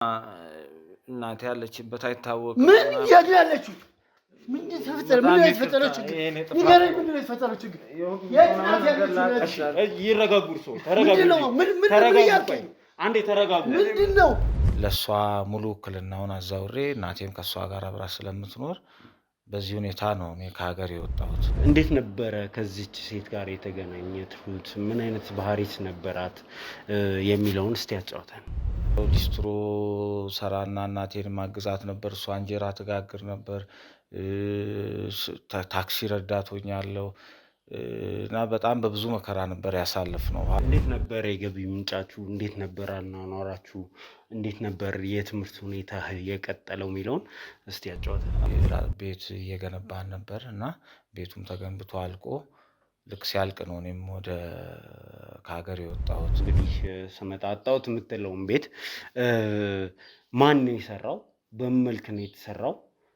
እናቴ ያለችበት አይታወቅም። ምን ያለችው ምን ተፈጠረ? ምን የተፈጠረው ችግር ንገረኝ። ምን የተፈጠረው ችግር? ይረጋጉ፣ ሰው ተረጋጉ። ተረጋጉ፣ አንዴ ተረጋጉ። ምንድነው? ለሷ ሙሉ ውክልናውን አዛውሬ እናቴም ከሷ ጋር አብራ ስለምትኖር በዚህ ሁኔታ ነው እኔ ከሀገር የወጣሁት። እንዴት ነበረ ከዚች ሴት ጋር የተገናኘሁት? ምን አይነት ባህሪስ ነበራት የሚለውን እስቲ ያጫውተን። ሊስትሮ ሰራና እናቴን ማግዛት ነበር። እሷ እንጀራ ትጋግር ነበር። ታክሲ ረዳት ሆኛለሁ እና በጣም በብዙ መከራ ነበር ያሳለፍነው። እንዴት ነበር የገቢ ምንጫችሁ? እንዴት ነበር አኗኗራችሁ? እንዴት ነበር የትምህርት ሁኔታ የቀጠለው የሚለውን እስቲ ያጫውተን። ቤት እየገነባን ነበር እና ቤቱም ተገንብቶ አልቆ ልክ ሲያልቅ ነው እኔም ወደ ከሀገር የወጣሁት። እንግዲህ ስመጣጣሁት የምትለውን ቤት ማን ነው የሰራው? በምን መልክ ነው የተሰራው?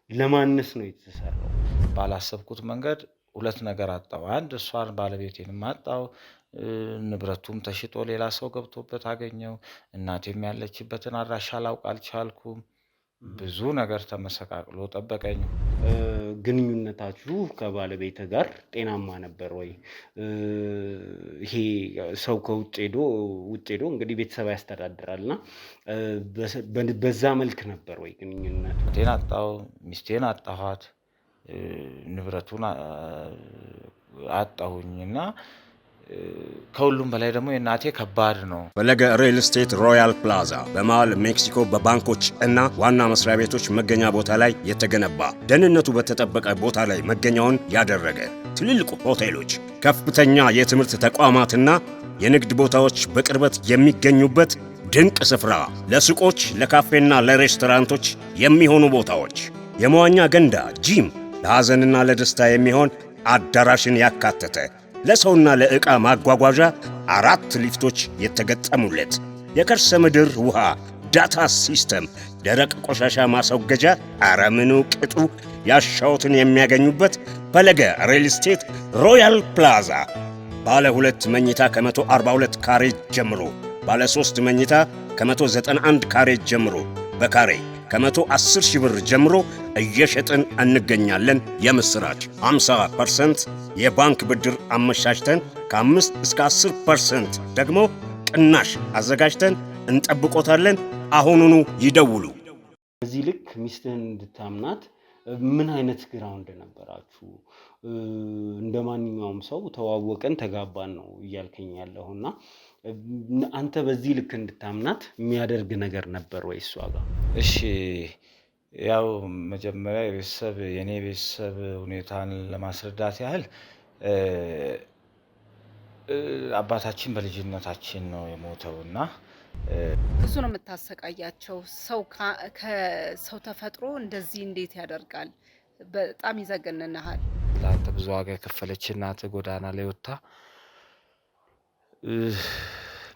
ለማንስ ነው የተሰራው? ባላሰብኩት መንገድ ሁለት ነገር አጣው። አንድ እሷን ባለቤቴንም አጣው። ንብረቱም ተሽጦ ሌላ ሰው ገብቶበት አገኘው። እናቴም ያለችበትን አድራሻ ላውቅ አልቻልኩም። ብዙ ነገር ተመሰቃቅሎ ጠበቀኝ። ግንኙነታችሁ ከባለቤት ጋር ጤናማ ነበር ወይ? ይሄ ሰው ከውጭ ሄዶ እንግዲህ ቤተሰብ ያስተዳድራልና በዛ መልክ ነበር ወይ ግንኙነቱ? ጤና አጣው፣ ሚስቴን አጣኋት፣ ንብረቱን አጣሁኝና ከሁሉም በላይ ደግሞ የእናቴ ከባድ ነው። ፈለገ ሪል ስቴት ሮያል ፕላዛ በመሃል ሜክሲኮ በባንኮች እና ዋና መስሪያ ቤቶች መገኛ ቦታ ላይ የተገነባ ደህንነቱ በተጠበቀ ቦታ ላይ መገኛውን ያደረገ ትልልቅ ሆቴሎች፣ ከፍተኛ የትምህርት ተቋማትና የንግድ ቦታዎች በቅርበት የሚገኙበት ድንቅ ስፍራ፣ ለሱቆች፣ ለካፌና ለሬስቶራንቶች የሚሆኑ ቦታዎች፣ የመዋኛ ገንዳ፣ ጂም፣ ለሐዘንና ለደስታ የሚሆን አዳራሽን ያካተተ፣ ለሰውና ለዕቃ ማጓጓዣ 4 ሊፍቶች የተገጠሙለት፣ የከርሰ ምድር ውሃ ዳታ ሲስተም፣ ደረቅ ቆሻሻ ማስወገጃ፣ አረምኑ ቅጡ ያሻውትን የሚያገኙበት ፈለገ ሪል ስቴት ሮያል ፕላዛ ባለ 2 መኝታ ከ142 ካሬ ጀምሮ፣ ባለ 3 መኝታ ከ191 ካሬ ጀምሮ በካሬ ከ110 ሺህ ብር ጀምሮ እየሸጥን እንገኛለን። የምስራች 50% የባንክ ብድር አመቻችተን ከ5 እስከ 10% ደግሞ ቅናሽ አዘጋጅተን እንጠብቆታለን። አሁኑኑ ይደውሉ። በዚህ ልክ ሚስትህን እንድታምናት ምን አይነት ግራውንድ ነበራችሁ? እንደማንኛውም ሰው ተዋወቀን ተጋባን ነው እያልከኝ ያለውና አንተ በዚህ ልክ እንድታምናት የሚያደርግ ነገር ነበር ወይ እሷ ጋር? እሺ፣ ያው መጀመሪያ የኔ ቤተሰብ ሁኔታን ለማስረዳት ያህል አባታችን በልጅነታችን ነው የሞተውና እሱ ነው የምታሰቃያቸው። ሰው ከሰው ተፈጥሮ እንደዚህ እንዴት ያደርጋል? በጣም ይዘገንናል። ለአንተ ብዙ ዋጋ የከፈለች እናት ጎዳና ላይ ወጣ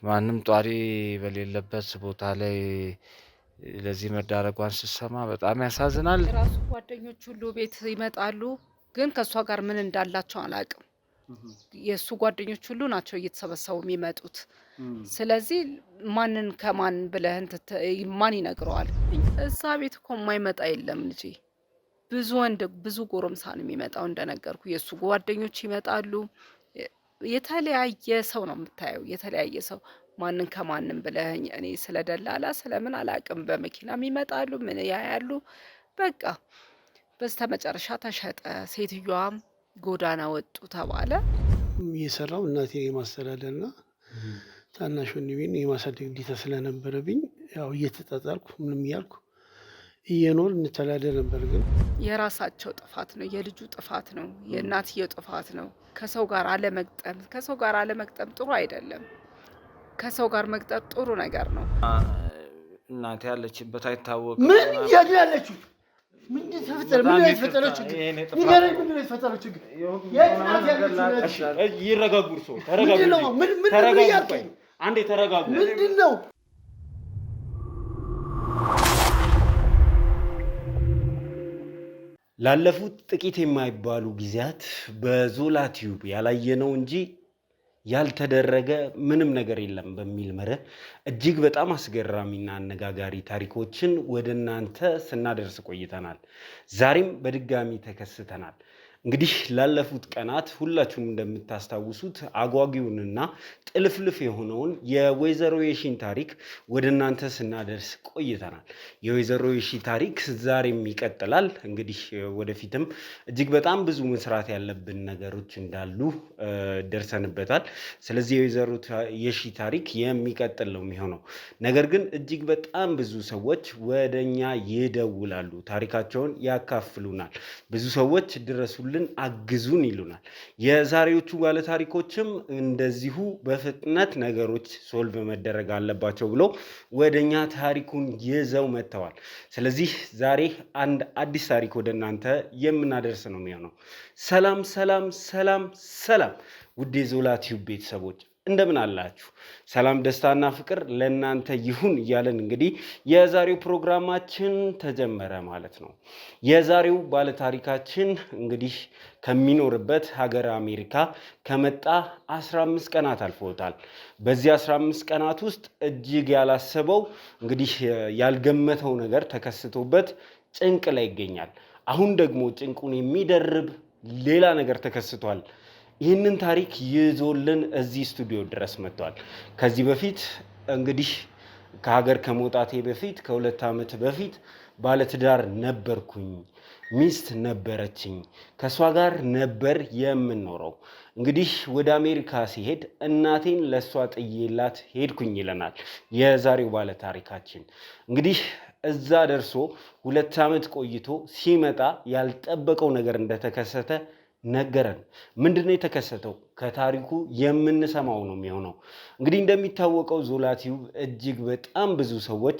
ማንም ጧሪ በሌለበት ቦታ ላይ ለዚህ መዳረጓን ስትሰማ በጣም ያሳዝናል። ራሱ ጓደኞች ሁሉ ቤት ይመጣሉ፣ ግን ከሷ ጋር ምን እንዳላቸው አላውቅም። የሱ ጓደኞች ሁሉ ናቸው እየተሰበሰቡ የሚመጡት። ስለዚህ ማንን ከማን ብለህ ማን ይነግረዋል? እዛ ቤት እኮ የማይመጣ የለም ልጄ። ብዙ ወንድ ብዙ ጎረምሳ ነው የሚመጣው። እንደነገርኩ የሱ ጓደኞች ይመጣሉ። የተለያየ ሰው ነው የምታየው፣ የተለያየ ሰው። ማንን ከማንም ብለህ እኔ ስለደላላ ስለምን አላውቅም። በመኪናም ይመጣሉ፣ ምን ያያሉ። በቃ በስተመጨረሻ ተሸጠ። ሴትዮዋም ጎዳና ወጡ ተባለ። የሰራው እናቴ የማስተዳደርና ታናሽ ወንድሜን የማሳደግ ግዴታ ስለነበረብኝ ያው እየተጣጣልኩ ምንም እያልኩ እየኖር እንተዳደር ነበር። ግን የራሳቸው ጥፋት ነው፣ የልጁ ጥፋት ነው፣ የእናትየው ጥፋት ነው። ከሰው ጋር አለመግጠም ጥሩ አይደለም። ከሰው ጋር መግጠም ጥሩ ነገር ነው። እናቴ ያለችበት አይታወቅም። ምን ያለችው? ምን ተፈጠረ? ምን የተፈጠረው ችግር ንገረኝ። ምን የተፈጠረው ችግር? ይረጋጉ፣ ሰው ተረጋጉ። አንዴ ተረጋጉ። ምንድነው? ላለፉት ጥቂት የማይባሉ ጊዜያት በዞላ ቲዩብ ያላየነው እንጂ ያልተደረገ ምንም ነገር የለም በሚል መርህ እጅግ በጣም አስገራሚና አነጋጋሪ ታሪኮችን ወደ እናንተ ስናደርስ ቆይተናል። ዛሬም በድጋሚ ተከስተናል። እንግዲህ ላለፉት ቀናት ሁላችሁም እንደምታስታውሱት አጓጊውንና ጥልፍልፍ የሆነውን የወይዘሮ የሺን ታሪክ ወደ እናንተ ስናደርስ ቆይተናል። የወይዘሮ የሺ ታሪክ ዛሬም ይቀጥላል። እንግዲህ ወደፊትም እጅግ በጣም ብዙ መስራት ያለብን ነገሮች እንዳሉ ደርሰንበታል። ስለዚህ የወይዘሮ የሺ ታሪክ የሚቀጥል ነው የሚሆነው። ነገር ግን እጅግ በጣም ብዙ ሰዎች ወደኛ ይደውላሉ፣ ታሪካቸውን ያካፍሉናል። ብዙ ሰዎች ድረሱልን፣ አግዙን ይሉናል። የዛሬዎቹ ባለታሪኮችም እንደዚሁ በፍጥነት ነገሮች ሶልቭ መደረግ አለባቸው ብሎ ወደኛ ታሪኩን ይዘው መጥተዋል። ስለዚህ ዛሬ አንድ አዲስ ታሪክ ወደ እናንተ የምናደርስ ነው የሚሆነው። ሰላም ሰላም ሰላም ሰላም ውድ የዞላ ቲዩብ ቤተሰቦች እንደምን አላችሁ? ሰላም ደስታና ፍቅር ለእናንተ ይሁን እያለን እንግዲህ የዛሬው ፕሮግራማችን ተጀመረ ማለት ነው። የዛሬው ባለታሪካችን እንግዲህ ከሚኖርበት ሀገር አሜሪካ ከመጣ 15 ቀናት አልፎታል። በዚህ 15 ቀናት ውስጥ እጅግ ያላሰበው እንግዲህ ያልገመተው ነገር ተከስቶበት ጭንቅ ላይ ይገኛል። አሁን ደግሞ ጭንቁን የሚደርብ ሌላ ነገር ተከስቷል። ይህንን ታሪክ ይዞልን እዚህ ስቱዲዮ ድረስ መጥቷል። ከዚህ በፊት እንግዲህ ከሀገር ከመውጣቴ በፊት ከ2 ዓመት በፊት ባለትዳር ነበርኩኝ፣ ሚስት ነበረችኝ፣ ከእሷ ጋር ነበር የምንኖረው። እንግዲህ ወደ አሜሪካ ሲሄድ እናቴን ለእሷ ጥዬላት ሄድኩኝ ይለናል የዛሬው ባለታሪካችን። እንግዲህ እዛ ደርሶ 2 ዓመት ቆይቶ ሲመጣ ያልጠበቀው ነገር እንደተከሰተ ነገረን። ምንድነው የተከሰተው? ከታሪኩ የምንሰማው ነው የሚሆነው። እንግዲህ እንደሚታወቀው ዞላ ቲዩብ እጅግ በጣም ብዙ ሰዎች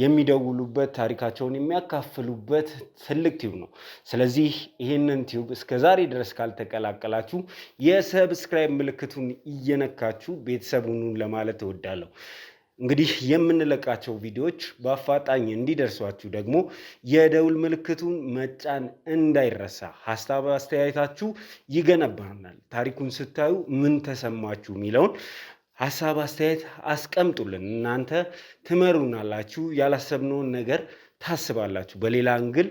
የሚደውሉበት ታሪካቸውን የሚያካፍሉበት ትልቅ ቲዩብ ነው። ስለዚህ ይህንን ቲዩብ እስከዛሬ ድረስ ካልተቀላቀላችሁ የሰብስክራይብ ምልክቱን እየነካችሁ ቤተሰብ ሁኑ ለማለት እወዳለሁ። እንግዲህ የምንለቃቸው ቪዲዮዎች በአፋጣኝ እንዲደርሷችሁ ደግሞ የደውል ምልክቱን መጫን እንዳይረሳ። ሀሳብ አስተያየታችሁ ይገነባናል። ታሪኩን ስታዩ ምን ተሰማችሁ የሚለውን ሀሳብ አስተያየት አስቀምጡልን። እናንተ ትመሩናላችሁ፣ ያላሰብነውን ነገር ታስባላችሁ፣ በሌላ አንግል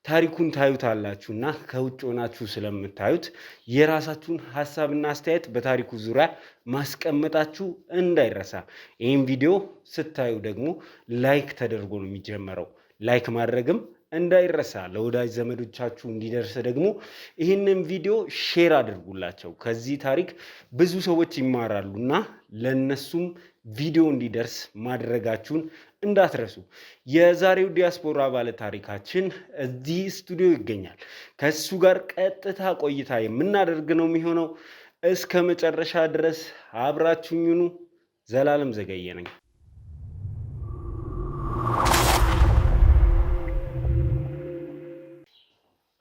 ታሪኩን ታዩታላችሁና ከውጭ ሆናችሁ ስለምታዩት የራሳችሁን ሀሳብና አስተያየት በታሪኩ ዙሪያ ማስቀመጣችሁ እንዳይረሳ። ይህን ቪዲዮ ስታዩ ደግሞ ላይክ ተደርጎ ነው የሚጀመረው። ላይክ ማድረግም እንዳይረሳ። ለወዳጅ ዘመዶቻችሁ እንዲደርስ ደግሞ ይህንን ቪዲዮ ሼር አድርጉላቸው። ከዚህ ታሪክ ብዙ ሰዎች ይማራሉና ለነሱም ቪዲዮ እንዲደርስ ማድረጋችሁን እንዳትረሱ። የዛሬው ዲያስፖራ ባለ ታሪካችን እዚህ ስቱዲዮ ይገኛል። ከሱ ጋር ቀጥታ ቆይታ የምናደርግ ነው የሚሆነው። እስከ መጨረሻ ድረስ አብራችሁኝ ሁኑ። ዘላለም ዘገየ ነኝ።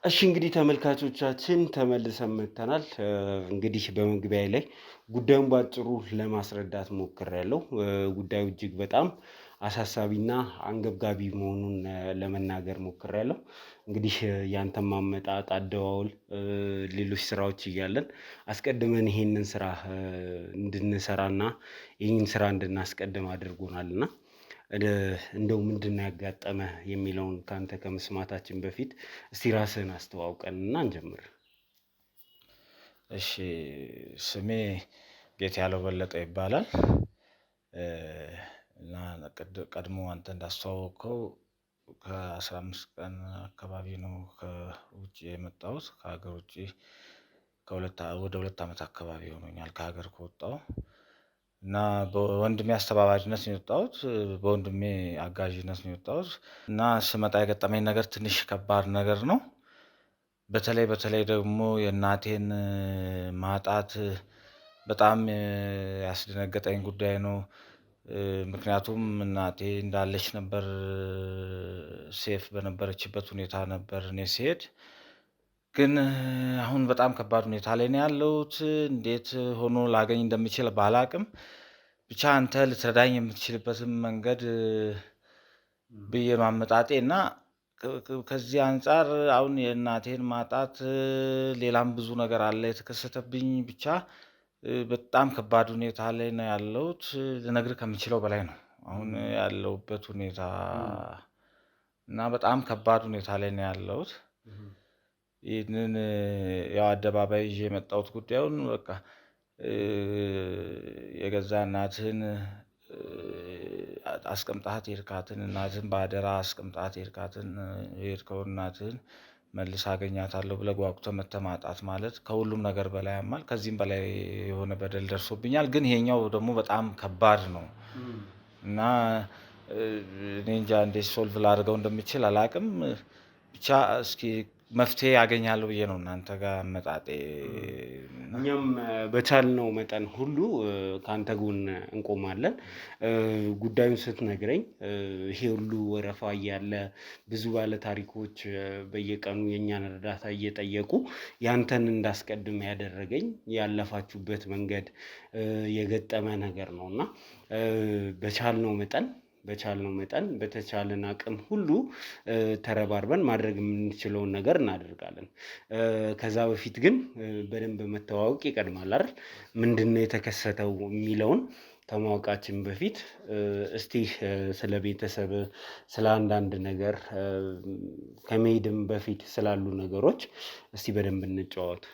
እሺ እንግዲህ ተመልካቾቻችን ተመልሰን መጥተናል። እንግዲህ በመግቢያ ላይ ጉዳዩን ባጭሩ ለማስረዳት ሞክሬያለሁ። ጉዳዩ እጅግ በጣም አሳሳቢና አንገብጋቢ መሆኑን ለመናገር ሞክሬያለሁ። እንግዲህ ያንተም ማመጣጥ፣ አደዋወል፣ ሌሎች ስራዎች እያለን አስቀድመን ይሄንን ስራ እንድንሰራና ይህን ስራ እንድናስቀድም አድርጎናልና እንደው ምንድነው ያጋጠመ የሚለውን ካንተ ከመስማታችን በፊት እስቲ ራስህን አስተዋውቀንና እንጀምር። እሺ፣ ስሜ ጌትያለው በለጠ ይባላል እና ቀድሞ አንተ እንዳስተዋወቅከው ከ15 ቀን አካባቢ ነው ከውጭ የመጣሁት። ከሀገር ውጭ ወደ 2 ዓመት አካባቢ ሆኖኛል ከሀገር ከወጣሁ እና በወንድሜ አስተባባሪነት ነው የወጣሁት። በወንድሜ አጋዥነት ነው የወጣሁት እና ስመጣ የገጠመኝ ነገር ትንሽ ከባድ ነገር ነው። በተለይ ደግሞ የእናቴን ማጣት በጣም ያስደነገጠኝ ጉዳይ ነው። ምክንያቱም እናቴ እንዳለች ነበር፣ ሴፍ በነበረችበት ሁኔታ ነበር እኔ ስሄድ። ግን አሁን በጣም ከባድ ሁኔታ ላይ ነው ያለሁት። እንዴት ሆኖ ላገኝ እንደምችል ባላቅም ብቻ አንተ ልትረዳኝ የምትችልበትን መንገድ ብዬ ማመጣጤ እና ከዚህ አንጻር አሁን የእናቴን ማጣት ሌላም ብዙ ነገር አለ የተከሰተብኝ። ብቻ በጣም ከባድ ሁኔታ ላይ ነው ያለሁት። ልነግርህ ከምችለው በላይ ነው አሁን ያለሁበት ሁኔታ እና በጣም ከባድ ሁኔታ ላይ ነው ያለሁት። ይህንን ያው አደባባይ ይዤ የመጣሁት ጉዳዩን በቃ የገዛ እናትህን አስቀምጣት የሄድካትን እናትህን በአደራ አስቀምጣት የሄድከውን እናትህን መልስ አገኛታለሁ ብለህ ጓጉተህ መተህ ማጣት ማለት ከሁሉም ነገር በላይ ያማል። ከዚህም በላይ የሆነ በደል ደርሶብኛል። ግን ይሄኛው ደግሞ በጣም ከባድ ነው እና እኔ እንጃ እንዴት ሶልቭ ላድርገው እንደምችል አላቅም። ብቻ እስኪ መፍትሄ ያገኛለሁ ብዬ ነው እናንተ ጋር መጣጤ። እኛም በቻልነው መጠን ሁሉ ካንተ ጎን እንቆማለን። ጉዳዩን ስትነግረኝ ይሄ ሁሉ ወረፋ እያለ ብዙ ባለ ታሪኮች በየቀኑ የኛን እርዳታ እየጠየቁ ያንተን እንዳስቀድም ያደረገኝ ያለፋችሁበት መንገድ የገጠመ ነገር ነውና በቻልነው መጠን በተቻለን አቅም ሁሉ ተረባርበን ማድረግ የምንችለውን ነገር እናደርጋለን። ከዛ በፊት ግን በደንብ መተዋወቅ ይቀድማል አይደል? ምንድነው የተከሰተው የሚለውን ከማወቃችን በፊት እስቲ ስለ ቤተሰብ ስለ አንዳንድ ነገር ከመሄድም በፊት ስላሉ ነገሮች እስቲ በደንብ እንጨዋወት።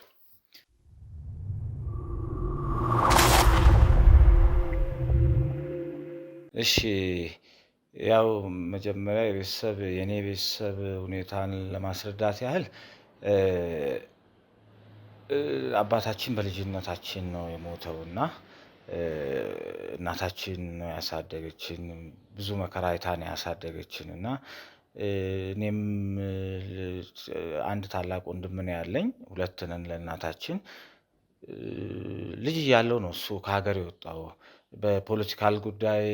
እሺ ያው መጀመሪያ የኔ ቤተሰብ ሁኔታን ለማስረዳት ያህል አባታችን በልጅነታችን ነው የሞተውና እናታችን ነው ያሳደገችን። ብዙ መከራ አይታ ነው ያሳደገችን እና እኔም አንድ ታላቅ ወንድም ነው ያለኝ። ሁለት ነን ለእናታችን። ልጅ እያለሁ ነው እሱ ከሀገር የወጣው። በፖለቲካል ጉዳይ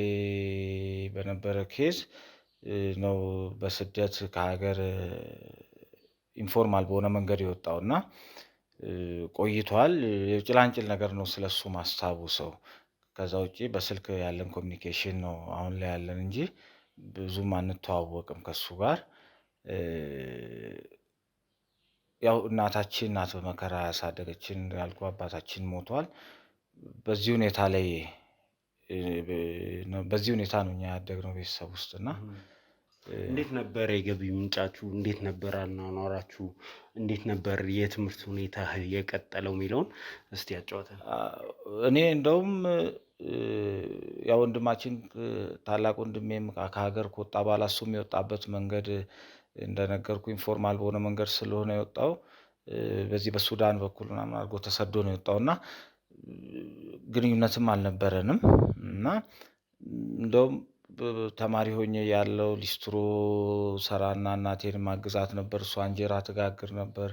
በነበረ ኬዝ ነው በስደት ከሀገር ኢንፎርማል በሆነ መንገድ የወጣውና ቆይቷል። የጭላንጭል ነገር ነው ስለሱ ማስታውሰው። ከዛ ውጪ በስልክ ያለን ኮሚኒኬሽን ነው አሁን ላይ ያለን እንጂ ብዙም አንተዋወቅም ከሱ ጋር። ያው እናታችን ናት በመከራ ያሳደገችን ያልኩ አባታችን ሞቷል። በዚህ ሁኔታ ነው እኛ ያደግነው ቤተሰብ ውስጥና እንዴት ነበር የገቢ ምንጫችሁ? እንዴት ነበር አኗኗራችሁ? እንዴት ነበር የትምህርት ሁኔታ የቀጠለው የሚለውን እስቲ ያጫውተን። እኔ እንደውም ያው ወንድማችን ታላቅ ወንድሜም ከሀገር ከወጣ በኋላ እሱም የወጣበት መንገድ እንደነገርኩ ኢንፎርማል በሆነ መንገድ ስለሆነ የወጣው በዚህ በሱዳን በኩል ምናምን አድርጎ ተሰዶ ነው የወጣውና ግንኙነትም አልነበረንም እና እንደውም ተማሪ ሆኜ ያለው ሊስትሮ ሰራና እናቴን ማግዛት ነበር። እሷ እንጀራ ትጋግር ነበር።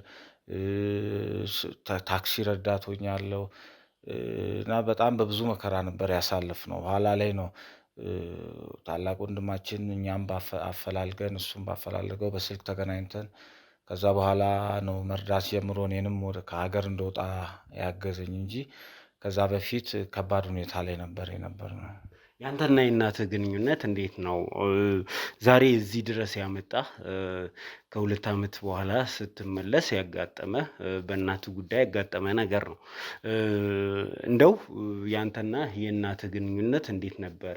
ታክሲ ረዳት ሆኛለሁ እና በጣም በብዙ መከራ ነበር ያሳለፍነው። ኋላ ላይ ነው ታላቅ ወንድማችን እኛም አፈላልገን እሱም ባፈላለገው በስልክ ተገናኝተን ከዛ በኋላ ነው መርዳት ጀምሮ እኔንም ከሀገር እንደወጣ ያገዘኝ እንጂ ከዛ በፊት ከባድ ሁኔታ ላይ ነበር የነበርነው። ያንተና የእናትህ ግንኙነት እንዴት ነው? ዛሬ እዚህ ድረስ ያመጣህ ከ2 ዓመት በኋላ ስትመለስ ያጋጠመ በእናትህ ጉዳይ ያጋጠመ ነገር ነው። እንደው ያንተና የእናትህ ግንኙነት እንዴት ነበረ?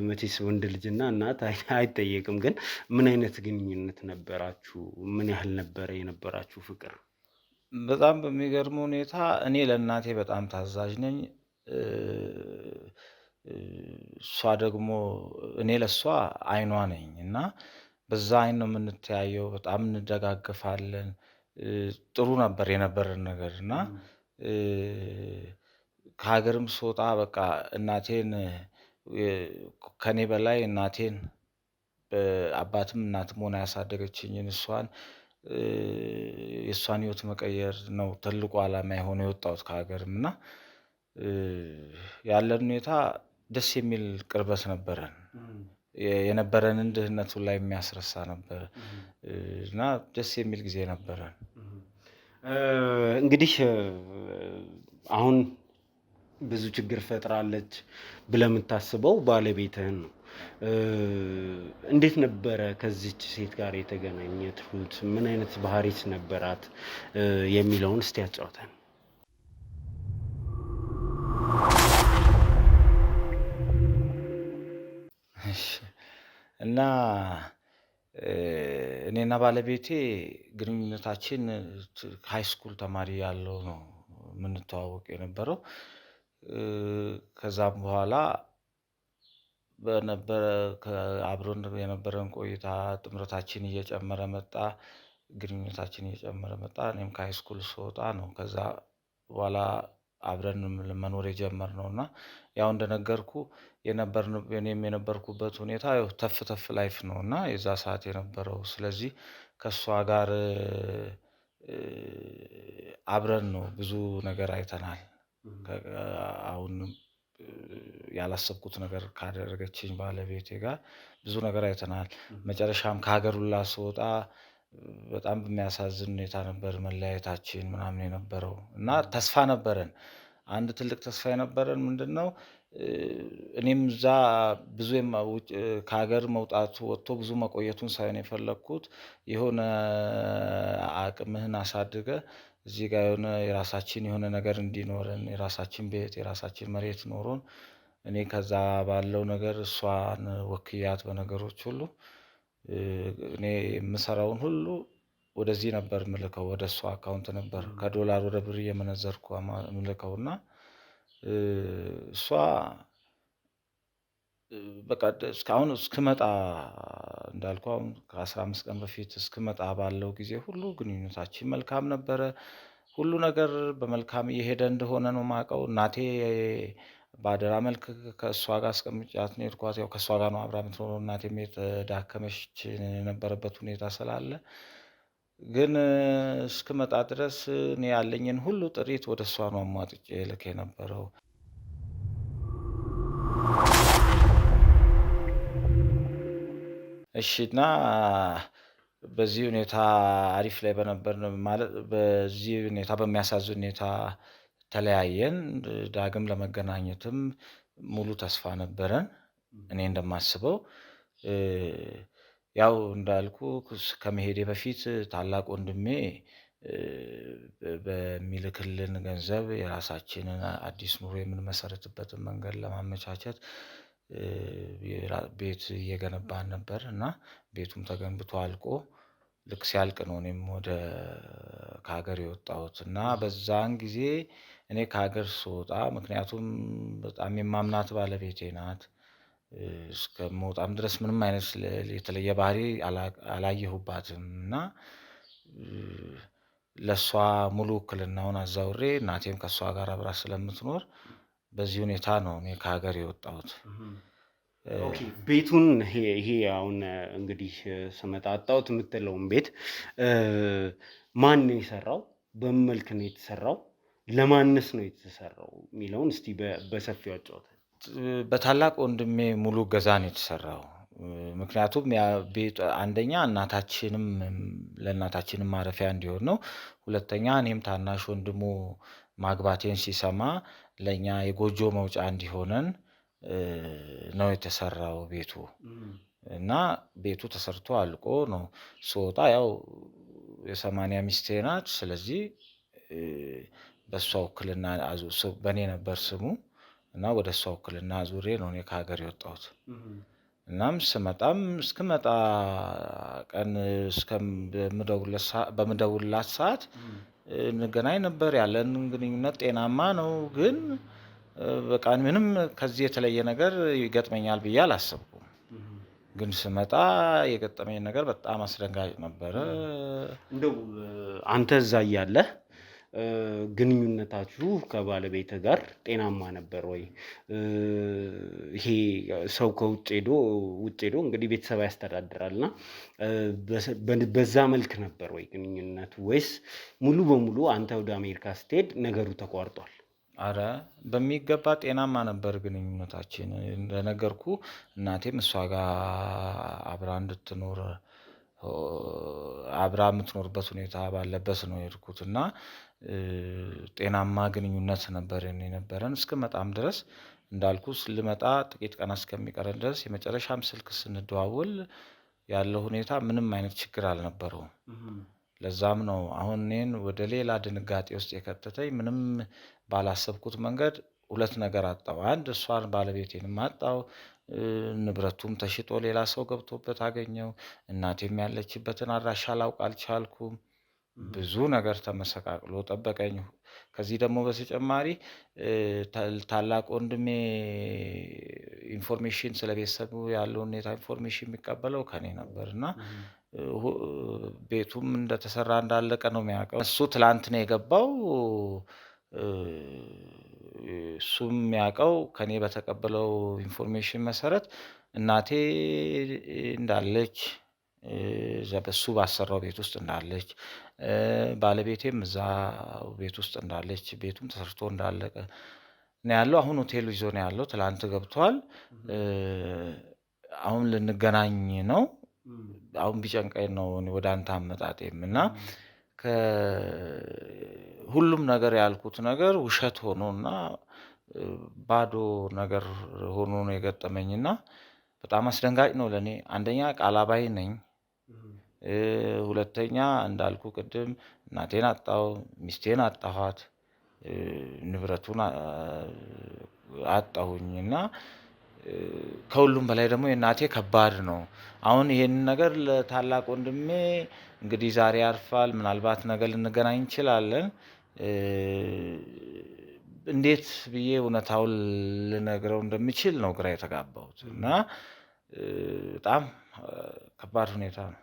መቼስ ወንድ ልጅና እናት አይጠየቅም፣ ግን ምን አይነት ግንኙነት ነበራችሁ? ምን ያህል ነበረ የነበራችሁ ፍቅር? በጣም በሚገርም ሁኔታ እኔ ለእናቴ በጣም ታዛዥ ነኝ። እሷ ደግሞ እኔ ለእሷ አይኗ ነኝ እና በዛ አይን ነው የምንተያየው። በጣም እንደጋገፋለን። ጥሩ ነበር የነበረን ነገር እና ከሀገርም ስወጣ በቃ እናቴን ከኔ በላይ እናቴን አባትም እናትም ሆና ያሳደገችኝን እሷን የእሷን ህይወት መቀየር ነው ትልቁ ዓላማ የሆነ የወጣሁት ከሀገርም እና ያለን ሁኔታ ደስ የሚል ቅርበት ነበረን። የነበረንን ድህነቱ ላይ የሚያስረሳ ነበር እና ደስ የሚል ጊዜ ነበረን። እንግዲህ አሁን ብዙ ችግር ፈጥራለች ብለህ የምታስበው ባለቤትህን ነው። እንዴት ነበረ ከዚች ሴት ጋር የተገናኘሁት? ምን አይነት ባህሪስ ነበራት የሚለውን እስቲ ያጫውተን። እና እኔና ባለቤቴ ግንኙነታችን ሃይ ስኩል ተማሪ ያለው ነው የምንተዋወቅ የነበረው። ከዛም በኋላ አብሮን የነበረን ቆይታ ጥምረታችን እየጨመረ መጣ፣ ግንኙነታችን እየጨመረ መጣ። እኔም ከሃይ ስኩል ስወጣ ነው ከዛ በኋላ አብረን መኖር የጀመርነው እና ያው እንደነገርኩ እኔም የነበርኩበት ሁኔታ ያው ተፍ ተፍ ላይፍ ነው እና የዛ ሰዓት የነበረው። ስለዚህ ከእሷ ጋር አብረን ነው ብዙ ነገር አይተናል። አሁን ያላሰብኩት ነገር ካደረገችኝ ባለቤቴ ጋር ብዙ ነገር አይተናል። መጨረሻም ከሀገር ሁላ ስወጣ በጣም በሚያሳዝን ሁኔታ ነበር መለያየታችን ምናምን የነበረው እና ተስፋ ነበረን። አንድ ትልቅ ተስፋ የነበረን ምንድነው? እኔም እዛ ብዙ ከሀገር መውጣቱ ወጥቶ ብዙ መቆየቱን ሳይሆን የፈለግኩት የሆነ አቅምህን አሳድገህ እዚህ ጋር የራሳችን የሆነ ነገር እንዲኖረን የራሳችን ቤት የራሳችን መሬት ኖሮን እኔ ከዛ ባለው ነገር እሷን ወክያት በነገሮች ሁሉ እኔ የምሰራውን ሁሉ ወደዚህ ነበር ምልከው፣ ወደ እሷ አካውንት ነበር ከዶላር ወደ ብር እየመነዘርኩ ምልከውና እሷ በቃ እስካሁን እስክመጣ እንዳልኩ አሁን ከ15 ቀን በፊት እስክመጣ ባለው ጊዜ ሁሉ ግንኙነታችን መልካም ነበረ። ሁሉ ነገር በመልካም እየሄደ እንደሆነ ነው የማውቀው። እናቴ በአደራ መልክ ከእሷ ጋር አስቀምጫት ነው የሄድኳት። ያው ከእሷ ጋር ነው አብራ የምትኖረው። እናቴም የተዳከመች የነበረበት ሁኔታ ስላለ ግን እስክመጣ ድረስ እኔ ያለኝን ሁሉ ጥሪት ወደ እሷ ነው አሟጥጬ ልክ የነበረው። እሺና በዚህ ሁኔታ አሪፍ ላይ በነበርን ማለት በዚህ ሁኔታ በሚያሳዝን ሁኔታ ተለያየን። ዳግም ለመገናኘትም ሙሉ ተስፋ ነበረን። እኔ እንደማስበው ያው እንዳልኩ ከመሄዴ በፊት ታላቅ ወንድሜ በሚልክልን ገንዘብ የራሳችንን አዲስ ኑሮ የምንመሰርትበትን መንገድ ለማመቻቸት ቤት እየገነባን ነበር እና ቤቱም ተገንብቶ አልቆ ልክ ሲያልቅ ነው እኔም ወደ ከሀገር የወጣሁት። እና በዛን ጊዜ እኔ ከሀገር ስወጣ ምክንያቱም በጣም የማምናት ባለቤቴ ናት። እስከምወጣም ድረስ ምንም አይነት የተለየ ባህሪ አላየሁባትም እና ለሷ ሙሉ ውክልናውን አዛውሬ እናቴም ከሷ ጋር አብራ ስለምትኖር በዚህ ሁኔታ ነው እኔ ከሀገር የወጣሁት። ቤቱን ይሄ አሁን እንግዲህ ስመጣ አጣሁት የምትለውን ቤት ማን ነው የሰራው? በምን መልክ ነው የተሰራው? ለማንስ ነው የተሰራው የሚለውን እስቲ በሰፊው አጫውተን። በታላቅ ወንድሜ ሙሉ እገዛ ነው የተሰራው። ምክንያቱም ያ ቤት አንደኛ ለእናታችንም ማረፊያ እንዲሆን ነው። ሁለተኛ እኔም ታናሽ ወንድሙ ማግባቴን ሲሰማ ለኛ የጎጆ መውጫ እንዲሆነን ነው የተሰራው ቤቱ። እና ቤቱ ተሰርቶ አልቆ ነው ስወጣ ያው የ80 ሚስቴ ናት። ስለዚህ በሷ ውክልና በእኔ ነበር ስሙ እና ወደ እሷ ውክልና ዙሬ ነው እኔ ከሀገር የወጣሁት። እናም ስመጣም እስክመጣ ቀን በምደውልላት ሰዓት እንገናኝ ነበር። ያለን ግንኙነት ጤናማ ነው። ግን በቃ ምንም ከዚህ የተለየ ነገር ይገጥመኛል ብዬ አላሰብኩም። ግን ስመጣ የገጠመኝ ነገር በጣም አስደንጋጭ ነበረ። እንደው አንተ እዛ እያለህ ግንኙነታችሁ ከባለቤት ጋር ጤናማ ነበር ወይ? ይሄ ሰው ከውጭ ሄዶ እንግዲህ ቤተሰብ ያስተዳድራልና በዛ መልክ ነበር ወይ ግንኙነቱ? ወይስ ሙሉ በሙሉ አንተ ወደ አሜሪካ ስትሄድ ነገሩ ተቋርጧል? አረ በሚገባ ጤናማ ነበር ግንኙነታችን። እንደነገርኩ እናቴም እሷ ጋር አብራ እንድትኖር አብራ የምትኖርበት ሁኔታ ባለበት ነው የሄድኩት እና ጤናማ ግንኙነት ነበር የነበረን እስክመጣም ድረስ። እንዳልኩ ልመጣ ጥቂት ቀን እስከሚቀረን ድረስ የመጨረሻም ስልክ ስንደዋወል ያለው ሁኔታ ምንም አይነት ችግር አልነበረውም። ለዛም ነው አሁን እኔን ወደ ሌላ ድንጋጤ ውስጥ የከተተኝ። ምንም ባላሰብኩት መንገድ ሁለት ነገር አጣሁ። አንድ እሷን ባለቤቴንም አጣሁ። ንብረቱም ተሽጦ ሌላ ሰው ገብቶበት አገኘው። እናቴም ያለችበትን አድራሻ ላውቅ አልቻልኩም። ብዙ ነገር ተመሰቃቅሎ ጠበቀኝ። ከዚህ ደግሞ በተጨማሪ ታላቅ ወንድሜ ኢንፎርሜሽን ስለ ቤተሰቡ ያለውን ሁኔታ ኢንፎርሜሽን የሚቀበለው ከኔ ነበርና ቤቱም እንደተሰራ እንዳለቀ ነው የሚያውቀው። እሱ ትላንት ነው የገባው። እሱም የሚያውቀው ከኔ በተቀበለው ኢንፎርሜሽን መሰረት እናቴ እንዳለች በሱ ባሰራው ቤት ውስጥ እንዳለች፣ ባለቤቴም እዛ ቤት ውስጥ እንዳለች፣ ቤቱም ተሰርቶ እንዳለቀ ነው ያለው። አሁን ሆቴሉ ይዞ ነው ያለው። ትላንት ገብቷል። አሁን ልንገናኝ ነው። አሁን ቢጨንቀኝ ነው ወደ አንተ አመጣጤም እና ከሁሉም ነገር ያልኩት ነገር ውሸት ሆኖና ባዶ ነገር ሆኖ ነው የገጠመኝና በጣም አስደንጋጭ ነው ለኔ። አንደኛ ቃላባይ ነኝ። ሁለተኛ እንዳልኩ ቅድም እናቴን አጣው፣ ሚስቴን አጣኋት፣ ንብረቱን አጣሁኝና ከሁሉም በላይ ደግሞ የእናቴ ከባድ ነው። አሁን ይሄንን ነገር ለታላቅ ወንድሜ እንግዲህ ዛሬ ያርፋል፣ ምናልባት ነገ ልንገናኝ እንችላለን። እንዴት ብዬ እውነታውን ልነግረው እንደምችል ነው ግራ የተጋባሁት እና በጣም ከባድ ሁኔታ ነው።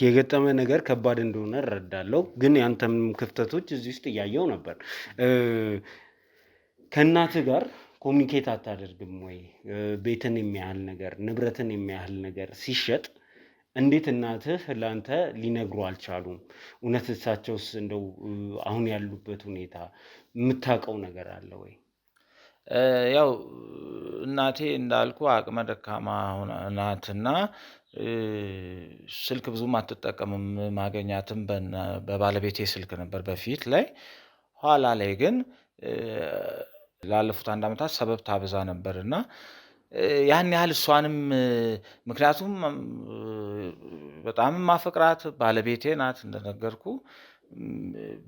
የገጠመ ነገር ከባድ እንደሆነ እረዳለሁ፣ ግን ያንተም ክፍተቶች እዚህ ውስጥ እያየው ነበር። ከእናትህ ጋር ኮሚኒኬት አታደርግም ወይ? ቤትን የሚያህል ነገር ንብረትን የሚያህል ነገር ሲሸጥ እንዴት እናትህ ለአንተ ሊነግሩ አልቻሉም? እውነት እሳቸውስ እንደው አሁን ያሉበት ሁኔታ የምታውቀው ነገር አለ ወይ? ያው እናቴ እንዳልኩ አቅመ ደካማ ናትና ስልክ ብዙም አትጠቀምም። ማገኛትም በባለቤቴ ስልክ ነበር በፊት ላይ። ኋላ ላይ ግን ላለፉት 1 ዓመታት ሰበብ ታበዛ ነበርና ያን ያህል እሷንም ምክንያቱም በጣም ማፈቅራት ባለቤቴ ናት እንደነገርኩ።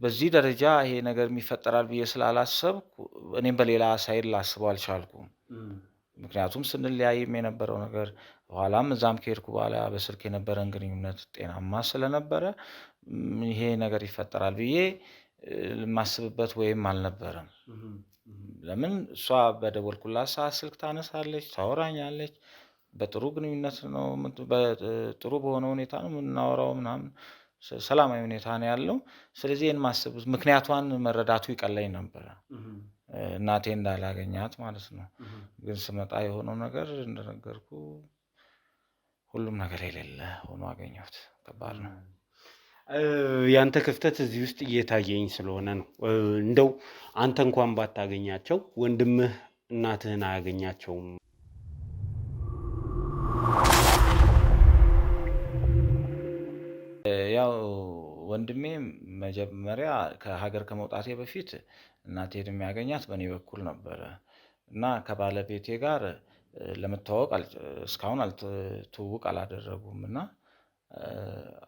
በዚህ ደረጃ ይሄ ነገር የሚፈጠራል ብዬ ስላላሰብኩ እኔም በሌላ ሳይድ ላስበው አልቻልኩም። ምክንያቱም ስንለያይም የነበረው ነገር በኋላም እዛም ከሄድኩ በኋላ በስልክ የነበረን ግንኙነት ጤናማ ስለነበረ ይሄ ነገር ይፈጠራል ብዬ ማስብበት ወይም አልነበረም። ለምን እሷ በደወልኩላት ሰዓት ስልክ ታነሳለች፣ ታወራኛለች። በጥሩ ግንኙነት ነው፣ በጥሩ በሆነ ሁኔታ ነው የምናወራው ምናምን፣ ሰላማዊ ሁኔታ ነው ያለው። ስለዚህ ይህን ማሰብ ምክንያቷን መረዳቱ ይቀለኝ ነበር፣ እናቴ እንዳላገኛት ማለት ነው። ግን ስመጣ የሆነው ነገር እንደነገርኩ ሁሉም ነገር የሌለ ሆኖ አገኘሁት። ከባድ ነው። ያንተ ክፍተት እዚህ ውስጥ እየታየኝ ስለሆነ ነው። እንደው አንተ እንኳን ባታገኛቸው ወንድምህ እናትህን አያገኛቸውም? ያው ወንድሜ መጀመሪያ ከሀገር ከመውጣቴ በፊት እናቴን የሚያገኛት በእኔ በኩል ነበረ እና ከባለቤቴ ጋር ለመተዋወቅ እስካሁን ትውውቅ አላደረጉም እና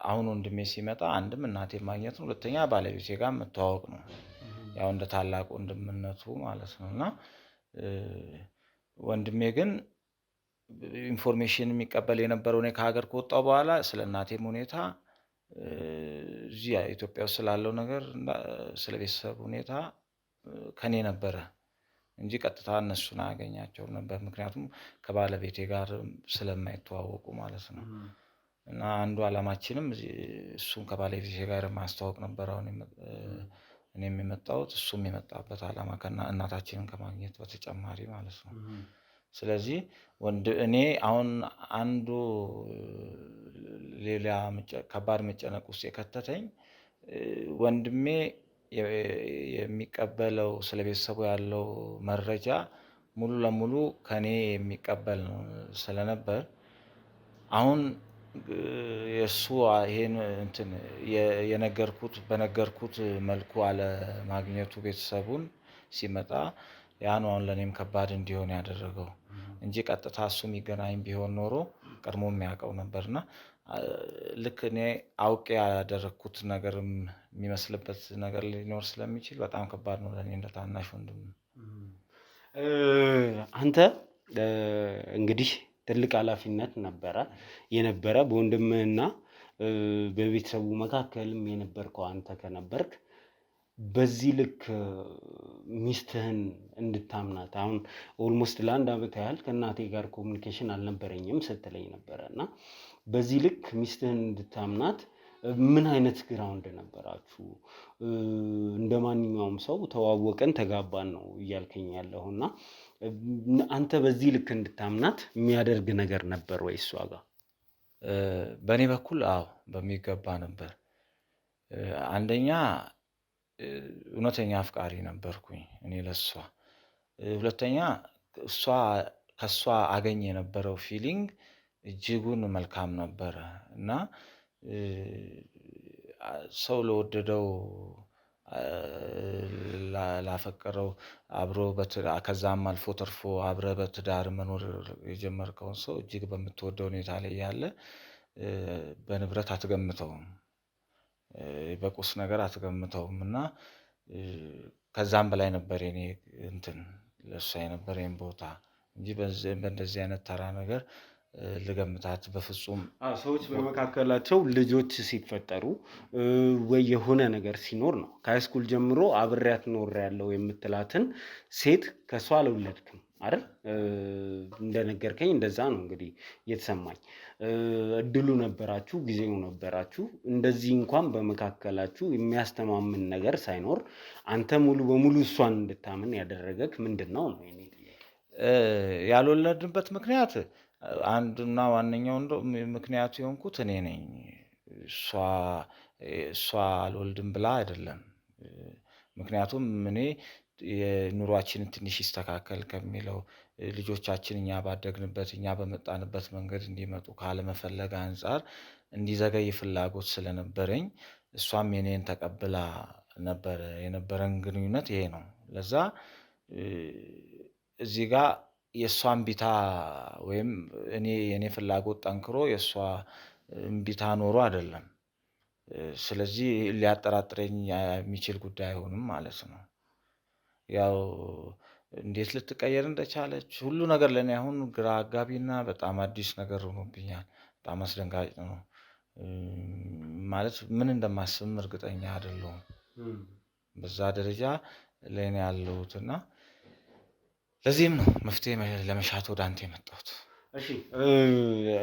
አሁን ወንድሜ ሲመጣ አንድም እናቴን ማግኘት ነው፣ ሁለተኛ ባለቤቴ ጋር መተዋወቅ ነው። ያው እንደ ታላቅ ወንድምነቱ ማለት ነው እና ወንድሜ ግን ኢንፎርሜሽን የሚቀበል የነበረው እኔ ከሀገር ከወጣሁ በኋላ ስለ እናቴም ሁኔታ እዚህ ኢትዮጵያ ውስጥ ስላለው ነገር ስለ ቤተሰብ ሁኔታ ከኔ ነበረ እንጂ ቀጥታ እነሱን አያገኛቸውም ነበር። ምክንያቱም ከባለቤቴ ጋር ስለማይተዋወቁ ማለት ነው። እና አንዱ ዓላማችንም እሱን ከባለቤቴ ጋር ማስተዋወቅ ነበር። አሁን እኔም የመጣሁት እሱም የመጣበት ዓላማ እናታችንን ከማግኘት በተጨማሪ ማለት ነው። ስለዚህ እኔ አሁን አንዱ ሌላ ከባድ መጨነቅ ውስጥ የከተተኝ ወንድሜ የሚቀበለው ስለ ቤተሰቡ ያለው መረጃ ሙሉ ለሙሉ ከኔ የሚቀበል ነው ስለነበር አሁን የሱ ይሄን እንትን በነገርኩት መልኩ አለማግኘቱ ቤተሰቡን ሲመጣ ያ ነው አሁን ለኔም ከባድ እንዲሆን ያደረገው እንጂ ቀጥታ እሱ የሚገናኝ ቢሆን ኖሮ ቀድሞ የሚያውቀው ነበርና ልክ እኔ አውቄ ያደረኩት ነገርም የሚመስልበት ነገር ሊኖር ስለሚችል በጣም ከባድ ነው ለኔ እንደ ታናሽ ወንድም። አንተ እንግዲህ ትልቅ ኃላፊነት የነበረ በወንድምህና በቤተሰቡ መካከልም የነበርከው አንተ ከነበርክ በዚህ ልክ ሚስትህን እንድታምናት አሁን ኦልሞስት ለአንድ ዓመት ያህል ከእናቴ ጋር ኮሚኒኬሽን አልነበረኝም ስትለኝ ነበረ እና በዚህ ልክ ሚስትህን እንድታምናት ምን አይነት ግራውንድ ነበራችሁ? እንደ ማንኛውም ሰው ተዋወቅን ተጋባን ነው እያልከኝ ያለው እና አንተ በዚህ ልክ እንድታምናት የሚያደርግ ነገር ነበር ወይ እሷ ጋር? በእኔ በኩል አዎ በሚገባ ነበር። አንደኛ እውነተኛ አፍቃሪ ነበርኩኝ እኔ ለሷ። ሁለተኛ ከሷ አገኝ የነበረው ፊሊንግ እጅጉን መልካም ነበረ እና ሰው ለወደደው ላፈቀረው አብሮ ከዛም አልፎ ተርፎ አብረ በትዳር መኖር የጀመርከውን ሰው እጅግ በምትወደው ሁኔታ ላይ ያለ በንብረት አትገምተውም፣ በቁስ ነገር አትገምተውም እና ከዛም በላይ ነበር የኔ እንትን ለሷ የነበረኝ ቦታ እንጂ በእንደዚህ አይነት ተራ ነገር ልገምታት በፍጹም። ሰዎች በመካከላቸው ልጆች ሲፈጠሩ ወይ የሆነ ነገር ሲኖር ነው ከሃይስኩል ጀምሮ አብሬያት ኖሬያለሁ የምትላትን ሴት ከሷ አልወለድክም አይደል? እንደነገርከኝ እንደዛ ነው እንግዲህ የተሰማኝ። እድሉ ነበራችሁ፣ ጊዜው ነበራችሁ። እንደዚህ እንኳን በመካከላችሁ የሚያስተማምን ነገር ሳይኖር አንተ ሙሉ በሙሉ እሷን እንድታምን ያደረገክ ምንድነው ነው የኔ ጥያቄ። ያልወለድንበት ምክንያት አንዱና ዋነኛው ምክንያቱ የሆንኩት እኔ ነኝ። እሷ አልወልድም ብላ አይደለም። ምክንያቱም እኔ የኑሯችንን ትንሽ ይስተካከል ከሚለው ልጆቻችን እኛ ባደግንበት እኛ በመጣንበት መንገድ እንዲመጡ ካለመፈለግ አንጻር እንዲዘገይ ፍላጎት ስለነበረኝ እሷም የኔን ተቀብላ ነበር። የነበረን ግንኙነት ይሄ ነው። ለዛ እዚህ ጋር የሷን ቢታ ወይም የኔ ፍላጎት ጠንክሮ የሷ ቢታ ኖሮ አይደለም። ስለዚህ ሊያጠራጥረኝ የሚችል ጉዳይ አይሆንም ማለት ነው። ያው እንዴት ልትቀየር እንደቻለች ሁሉ ነገር ለኔ አሁን ግራ አጋቢና በጣም አዲስ ነገር ሆኖብኛል። በጣም አስደንጋጭ ነው። ማለት ምን እንደማስብም እርግጠኛ አይደለሁም። በዛ ደረጃ ለኔ ያለሁትና ለዚህም ነው መፍትሄ ለመሻት ወደ አንተ የመጣሁት። እሺ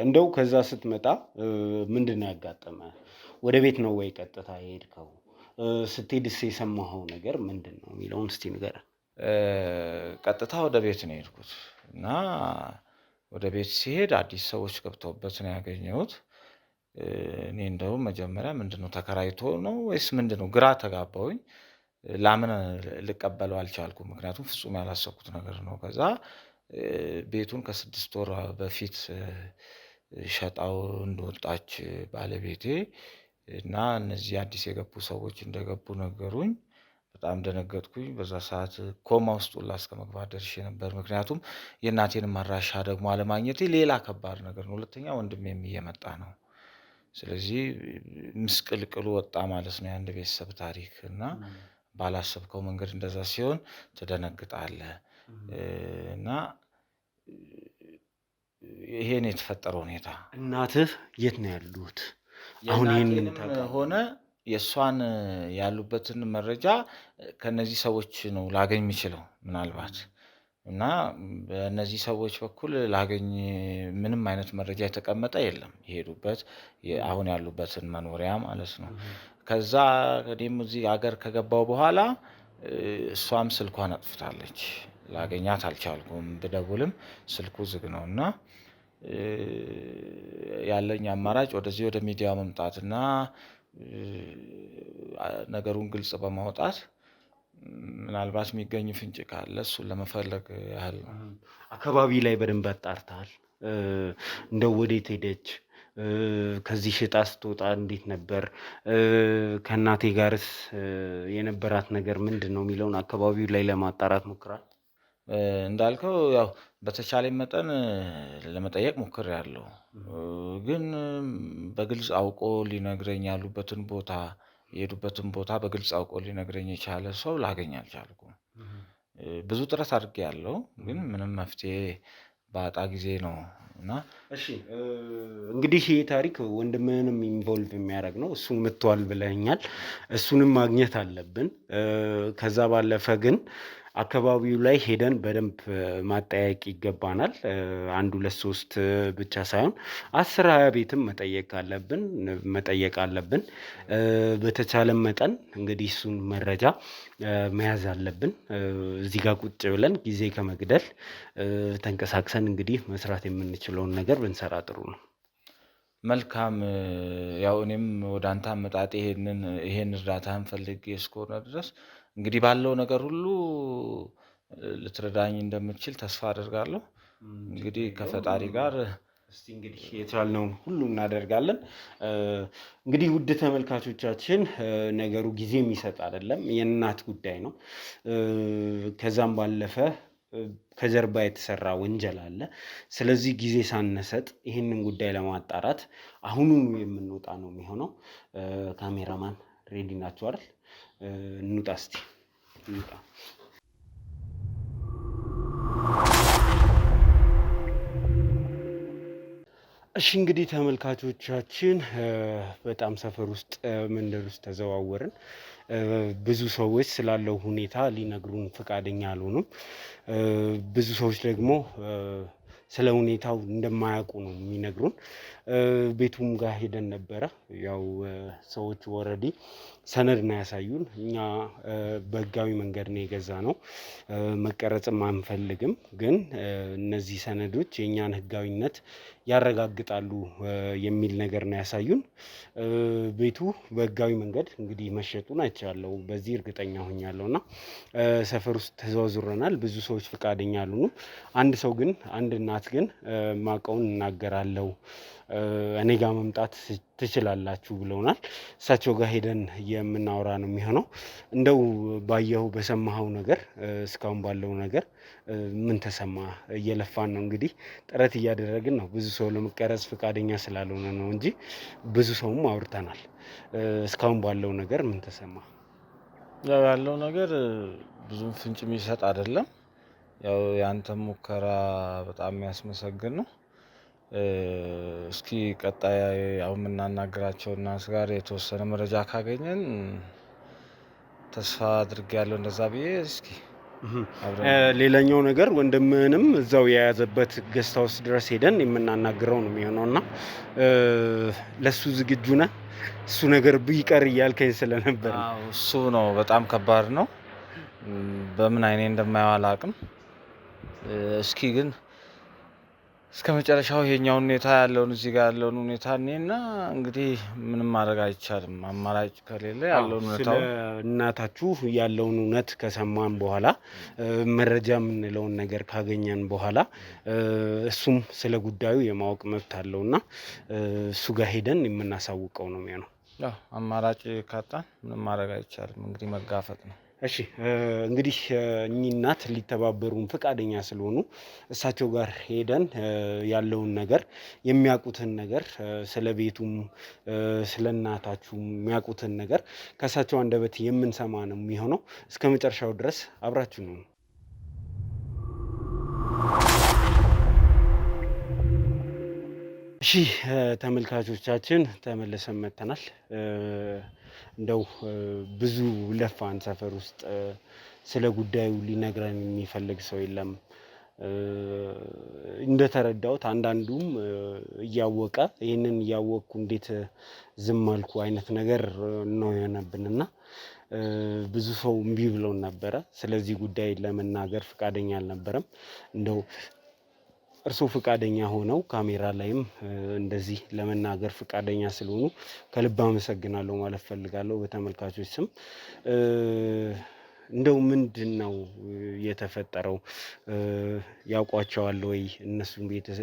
እንደው ከዛ ስትመጣ ምንድነው ያጋጠመህ? ወደ ቤት ነው ወይ ቀጥታ የሄድከው? ስትሄድስ የሰማኸው ነገር ምንድነው የሚለውን እስቲ ንገረን። ቀጥታ ወደ ቤት ነው የሄድኩት እና ወደ ቤት ሲሄድ አዲስ ሰዎች ገብተውበት ነው ያገኘሁት። እኔ እንደው መጀመሪያ ምንድነው ተከራይቶ ነው ወይስ ምንድነው ግራ ተጋባሁኝ። ለምን ልቀበለው አልቻልኩም፣ ምክንያቱም ፍጹም ያላሰብኩት ነገር ነው። ከዛ ቤቱን ከ6 ወር በፊት ሸጣው እንደወጣች ባለቤቴ እና እነዚህ አዲስ የገቡ ሰዎች እንደገቡ ነገሩኝ። በጣም ደነገጥኩኝ። በዛ ሰዓት ኮማ ውስጥ ሁላ እስከመግባት ደርሼ ነበር። ምክንያቱም የእናቴንም አድራሻ ደግሞ አለማግኘቴ ሌላ ከባድ ነገር ነው። ሁለተኛ ወንድሜም እየመጣ ነው። ስለዚህ ምስቅልቅሉ ወጣ ማለት ነው የአንድ ቤተሰብ ታሪክ እና ባላሰብከው መንገድ እንደዛ ሲሆን ትደነግጣለህ እና ይሄን የተፈጠረው ሁኔታ። እናትህ የት ነው ያሉት? አሁን ይሄን ሆነ የሷን ያሉበትን መረጃ ከነዚህ ሰዎች ነው ላገኝ የሚችለው ምናልባት እና በእነዚህ ሰዎች በኩል ላገኝ ምንም አይነት መረጃ የተቀመጠ የለም። የሄዱበት አሁን ያሉበትን መኖሪያ ማለት ነው። ከዛ እኔም እዚህ ሀገር ከገባው በኋላ እሷም ስልኳን አጥፍታለች። ላገኛት አልቻልኩም። ብደውልም ስልኩ ዝግ ነው እና ያለኝ አማራጭ ወደዚህ ወደ ሚዲያ መምጣትና ነገሩን ግልጽ በማውጣት ምናልባት የሚገኝ ፍንጭ ካለ እሱን ለመፈለግ ያህል ነው። አካባቢ ላይ በደንብ አጣርተሃል? እንደው ወዴት ሄደች? ከዚህ ሽጣ ስትወጣ እንዴት ነበር? ከእናቴ ጋርስ የነበራት ነገር ምንድን ነው የሚለውን አካባቢው ላይ ለማጣራት ሞክራል? እንዳልከው ያው በተቻለኝ መጠን ለመጠየቅ ሞክሬያለሁ። ግን በግልጽ አውቆ ሊነግረኝ ያሉበትን ቦታ የሄዱበትን ቦታ በግልጽ አውቆ ሊነግረኝ የቻለ ሰው ላገኝ አልቻልኩም። ብዙ ጥረት አድርጌያለሁ፣ ግን ምንም መፍትሄ ባጣ ጊዜ ነው እና እሺ እንግዲህ ይህ ታሪክ ወንድምህንም ኢንቮልቭ የሚያደርግ ነው። እሱን መጥቷል ብለኛል። እሱንም ማግኘት አለብን። ከዛ ባለፈ ግን አካባቢው ላይ ሄደን በደንብ ማጠያየቅ ይገባናል። 1 2 3 ብቻ ሳይሆን 10 20 ቤትም መጠየቅ አለብን። በተቻለ መጠን እንግዲህ እሱን መረጃ መያዝ አለብን። እዚህ ጋር ቁጭ ብለን ጊዜ ከመግደል ተንቀሳቅሰን እንግዲህ መስራት የምንችለውን ነገር ብንሰራ ጥሩ ነው። መልካም። ያው እኔም ወደ አንተ አመጣጤ ይሄን እርዳታህን ፈልጌ እስከሆነ ድረስ እንግዲህ ባለው ነገር ሁሉ ልትረዳኝ እንደምትችል ተስፋ አደርጋለሁ። እንግዲህ ከፈጣሪ ጋር እስቲ እንግዲህ የቻልነውን ሁሉ እናደርጋለን። እንግዲህ ውድ ተመልካቾቻችን ነገሩ ጊዜ የሚሰጥ አይደለም፣ የእናት ጉዳይ ነው። ከዛም ባለፈ ከጀርባ የተሰራ ወንጀል አለ። ስለዚህ ጊዜ ሳንሰጥ ይህንን ጉዳይ ለማጣራት አሁኑኑ የምንወጣ ነው የሚሆነው። ካሜራማን ሬዲ ናችሁ አይደል? እንውጣ እስቲ እንውጣ። እሺ እንግዲህ ተመልካቾቻችን በጣም ሰፈር ውስጥ መንደር ውስጥ ተዘዋወርን። ብዙ ሰዎች ስላለው ሁኔታ ሊነግሩን ፈቃደኛ አልሆኑም። ብዙ ሰዎች ደግሞ ስለ ሁኔታው እንደማያውቁ ነው የሚነግሩን። ቤቱም ጋር ሄደን ነበረ። ያው ሰዎች ኦልሬዲ ሰነድ ነው ያሳዩን። እኛ በህጋዊ መንገድ ነው የገዛነው፣ መቀረጽም አንፈልግም። ግን እነዚህ ሰነዶች የእኛን ህጋዊነት ያረጋግጣሉ የሚል ነገር ነው ያሳዩን። ቤቱ በህጋዊ መንገድ እንግዲህ መሸጡን አይቻለሁ፣ በዚህ እርግጠኛ ሆኛለሁ። እና ሰፈር ውስጥ ተዘዋዙረናል። ብዙ ሰዎች ፈቃደኛ አልሆኑም። አንድ እናት ግን ማቀውን እናገራለሁ፣ እኔ ጋር መምጣት ትችላላችሁ ብለውናል። እሳቸው ጋር ሄደን የምናወራ ነው የሚሆነው። እንደው ባየኸው በሰማኸው ነገር እስካሁን ባለው ነገር ምን ተሰማ? እየለፋን ነው እንግዲህ ጥረት እያደረግን ነው። ብዙ ሰው ለመቀረጽ ፈቃደኛ ስላልሆነ ነው እንጂ ብዙ ሰውም አውርተናል። እስካሁን ባለው ነገር ምን ተሰማ? ያው ያለው ነገር ብዙም ፍንጭ የሚሰጥ አይደለም። ያው ያንተ ሙከራ በጣም የሚያስመሰግን ነው። እስኪ ቀጣይ ያው የምናናግራቸው እናት ጋር የተወሰነ መረጃ ካገኘን ተስፋ አድርጌያለሁ እንደዛ ብዬ። እስኪ ሌላኛው ነገር ወንድምህንም እዛው የያዘበት ገስት ሃውስ ድረስ ሄደን የምናናግረው ነው የሚሆነው እና ለሱ ዝግጁ ነህ? እሱ ነገር ቢቀር እያልከኝ ስለነበር እሱ ነው በጣም ከባድ ነው። በምን አይኔ እንደማየው አላውቅም። እስኪ ግን እስከ መጨረሻው ይሄኛውን ሁኔታ ያለውን እዚህ ጋር ያለውን ሁኔታ እኔና እንግዲህ ምንም ማድረግ አይቻልም። አማራጭ ከሌለ ያለውን ሁኔታው እናታችሁ ያለውን እውነት ከሰማን በኋላ መረጃ የምንለውን ነገር ካገኘን በኋላ እሱም ስለ ጉዳዩ የማወቅ መብት አለውና እሱ ጋር ሄደን የምናሳውቀው ነው የሚሆነው። አማራጭ ካጣን ምንም ማድረግ አይቻልም። እንግዲህ መጋፈጥ ነው። እሺ እንግዲህ እኚህ እናት ሊተባበሩን ፈቃደኛ ስለሆኑ እሳቸው ጋር ሄደን ያለውን ነገር የሚያውቁትን ነገር ስለ ቤቱም ስለ እናታችሁም የሚያውቁትን ነገር ከእሳቸው አንደበት የምንሰማ ነው የሚሆነው። እስከ መጨረሻው ድረስ አብራችሁ ነው። እሺ ተመልካቾቻችን ተመልሰን መጥተናል። እንደው ብዙ ለፋን፣ ሰፈር ውስጥ ስለ ጉዳዩ ሊነግረን የሚፈልግ ሰው የለም። እንደተረዳሁት አንዳንዱም እያወቀ ይህንን እያወቅኩ እንዴት ዝም አልኩ አይነት ነገር ነው የሆነብንና ብዙ ሰው እምቢ ብሎን ነበረ። ስለዚህ ጉዳይ ለመናገር ፈቃደኛ አልነበረም። እንደው እርስዎ ፈቃደኛ ሆነው ካሜራ ላይም እንደዚህ ለመናገር ፈቃደኛ ስለሆኑ ከልብ አመሰግናለሁ ማለት ፈልጋለሁ በተመልካቾች ስም። እንደው ምንድን ነው የተፈጠረው? ያውቋቸዋል ወይ?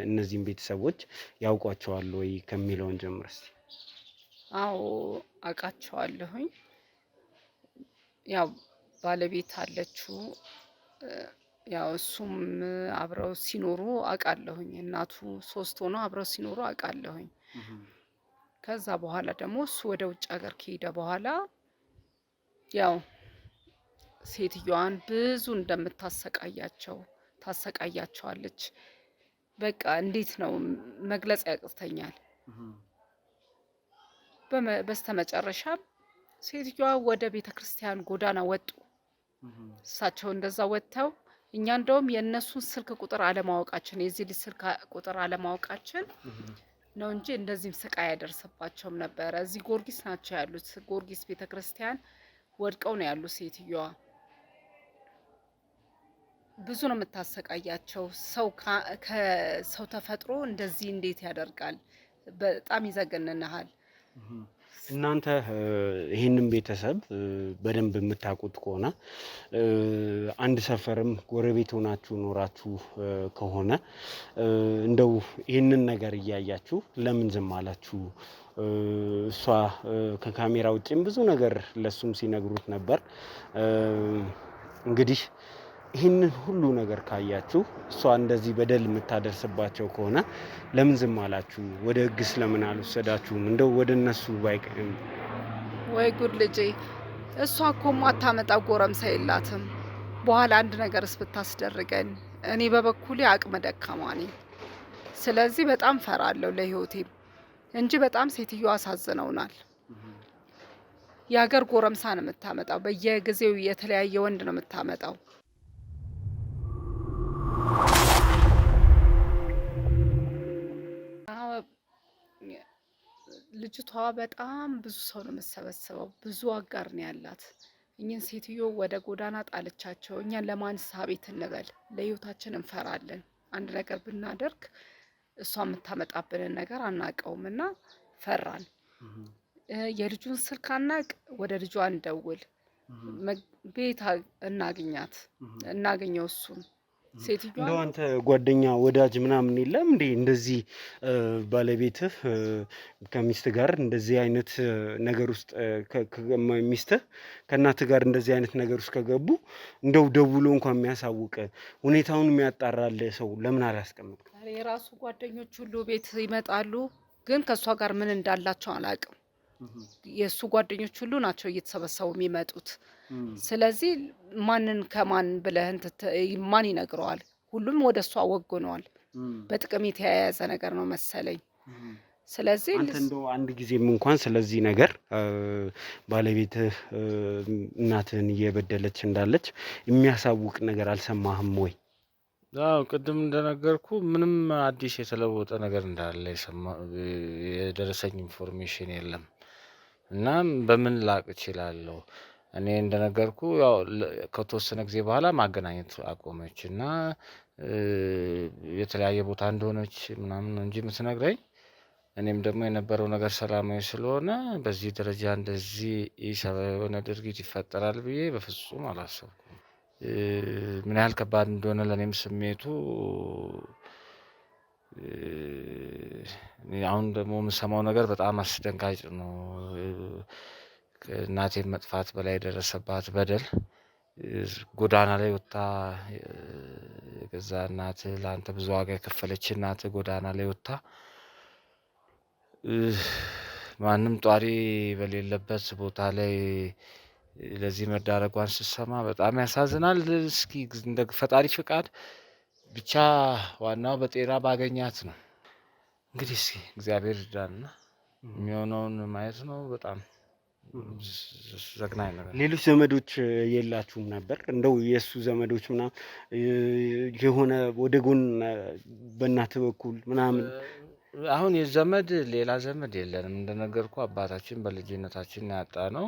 እነዚህም ቤተሰቦች ያውቋቸዋል ወይ ከሚለውን ጀምር እስቲ። አዎ አውቃቸዋለሁኝ። ያው ባለቤት አለችው፣ ያው እሱም አብረው ሲኖሩ አውቃለሁኝ። እናቱ 3 ሆነው አብረው ሲኖሩ አውቃለሁኝ። ከዛ በኋላ ደግሞ እሱ ወደ ውጭ ሀገር ከሄደ በኋላ ያው ሴትዮዋን ብዙ እንደምታሰቃያቸዋለች። በቃ እንዴት ነው መግለጽ ያቅተኛል። በስተመጨረሻ ሴትዮዋ ወደ ቤተክርስቲያን ጎዳና ወጡ። እሳቸው እንደዛ ወጥተው እኛ እንደውም የእነሱን ስልክ ቁጥር አለማወቃችን የዚህ ልጅ ስልክ ቁጥር አለማወቃችን ነው እንጂ እንደዚህም ስቃይ ያደርስባቸውም ነበረ። እዚህ ጊዮርጊስ ናቸው ያሉት። ጊዮርጊስ ቤተክርስቲያን ወድቀው ነው ያሉት። ሴትዮዋ ብዙ ነው የምታሰቃያቸው። ሰው ከሰው ተፈጥሮ እንደዚህ እንዴት ያደርጋል? በጣም ይዘገንናል። እናንተ ይህንን ቤተሰብ በደንብ የምታውቁት ከሆነ አንድ ሰፈርም ጎረቤት ሆናችሁ ኖራችሁ ከሆነ እንደው ይህንን ነገር እያያችሁ ለምን ዝም አላችሁ? እሷ ከካሜራ ውጭም ብዙ ነገር ለሱም ሲነግሩት ነበር። እንግዲህ ይህንን ሁሉ ነገር ካያችሁ እሷ እንደዚህ በደል የምታደርስባቸው ከሆነ ለምን ዝም አላችሁ? ወደ ህግስ ለምን አልወሰዳችሁም? እንደው ወደ እነሱ ባይቀም። ወይ ጉድ ልጄ፣ እሷ እኮ ማታመጣ ጎረምሳ የላትም። በኋላ አንድ ነገርስ ብታስደርገን። እኔ በበኩሌ አቅመ ደካማ ነኝ። ስለዚህ በጣም ፈራለሁ ለህይወቴም እንጂ በጣም ሴትዮዋ አሳዝነውናል። የሀገር ጎረምሳ ነው የምታመጣው። በየጊዜው የተለያየ ወንድ ነው የምታመጣው። ልጅቷ በጣም ብዙ ሰው ነው የምትሰበስበው። ብዙ አጋር ነው ያላት። እኛን ሴትዮ ወደ ጎዳና ጣለቻቸው። እኛን ለማን ሳቤት እንበል? ለህይወታችን እንፈራለን። አንድ ነገር ብናደርግ እሷ የምታመጣብንን ነገር አናቀውም እና ፈራን። የልጁን ስልክ አናቅ፣ ወደ ልጇ እንደውል፣ ቤት እናገኘው እሱን። ሴትዮዋ እንደው አንተ ጓደኛ ወዳጅ ምናምን የለም እንዴ? እንደዚህ ባለቤትህ ከሚስት ጋር እንደዚህ አይነት ነገር ውስጥ ሚስትህ ከእናትህ ጋር እንደዚህ አይነት ነገር ውስጥ ከገቡ እንደው ደውሎ እንኳን የሚያሳውቅ ሁኔታውን የሚያጣራል ሰው ለምን አላስቀምጥም? የራሱ ጓደኞች ሁሉ ቤት ይመጣሉ፣ ግን ከእሷ ጋር ምን እንዳላቸው አላውቅም። የእሱ ጓደኞች ሁሉ ናቸው እየተሰበሰቡ የሚመጡት። ስለዚህ ማንን ከማን ብለህ ማን ይነግረዋል? ሁሉም ወደ እሷ ወግነዋል። በጥቅም የተያያዘ ነገር ነው መሰለኝ። ስለዚህ አንተ እንደው አንድ ጊዜም እንኳን ስለዚህ ነገር ባለቤትህ እናትህን እየበደለች እንዳለች የሚያሳውቅ ነገር አልሰማህም ወይ? አዎ ቅድም እንደነገርኩ ምንም አዲስ የተለወጠ ነገር እንዳለ የደረሰኝ ኢንፎርሜሽን የለም። እናም በምን ላቅ እችላለሁ? እኔ እንደነገርኩ ያው ከተወሰነ ጊዜ በኋላ ማገናኘት አቆመች እና የተለያየ ቦታ እንደሆነች ምናምን እንጂ የምትነግረኝ። እኔም ደግሞ የነበረው ነገር ሰላማዊ ስለሆነ በዚህ ደረጃ እንደዚህ ኢሰብአዊ የሆነ ድርጊት ይፈጠራል ብዬ በፍጹም አላሰብኩም። ምን ያህል ከባድ እንደሆነ ለእኔም ስሜቱ አሁን ደግሞ የምሰማው ነገር በጣም አስደንጋጭ ነው። ከእናቴም መጥፋት በላይ የደረሰባት በደል ጎዳና ላይ ወጥታ የገዛ እናትህ ለአንተ ብዙ ዋጋ የከፈለች እናትህ ጎዳና ላይ ወጥታ ማንም ጧሪ በሌለበት ቦታ ላይ ለዚህ መዳረጓን ስትሰማ በጣም ያሳዝናል። እስኪ እንደ ፈጣሪ ፍቃድ ብቻ ዋናው በጤና ባገኛት ነው። እንግዲህ እስኪ እግዚአብሔር ይርዳንና የሚሆነውን ማየት ነው። በጣም ዘግናኝ ነገር። ሌሎች ዘመዶች የላችሁም ነበር? እንደው የእሱ ዘመዶች ምናምን የሆነ ወደ ጎን በእናትህ በኩል ምናምን? አሁን የዘመድ ሌላ ዘመድ የለንም። እንደነገርኩ አባታችን በልጅነታችን ያጣ ነው።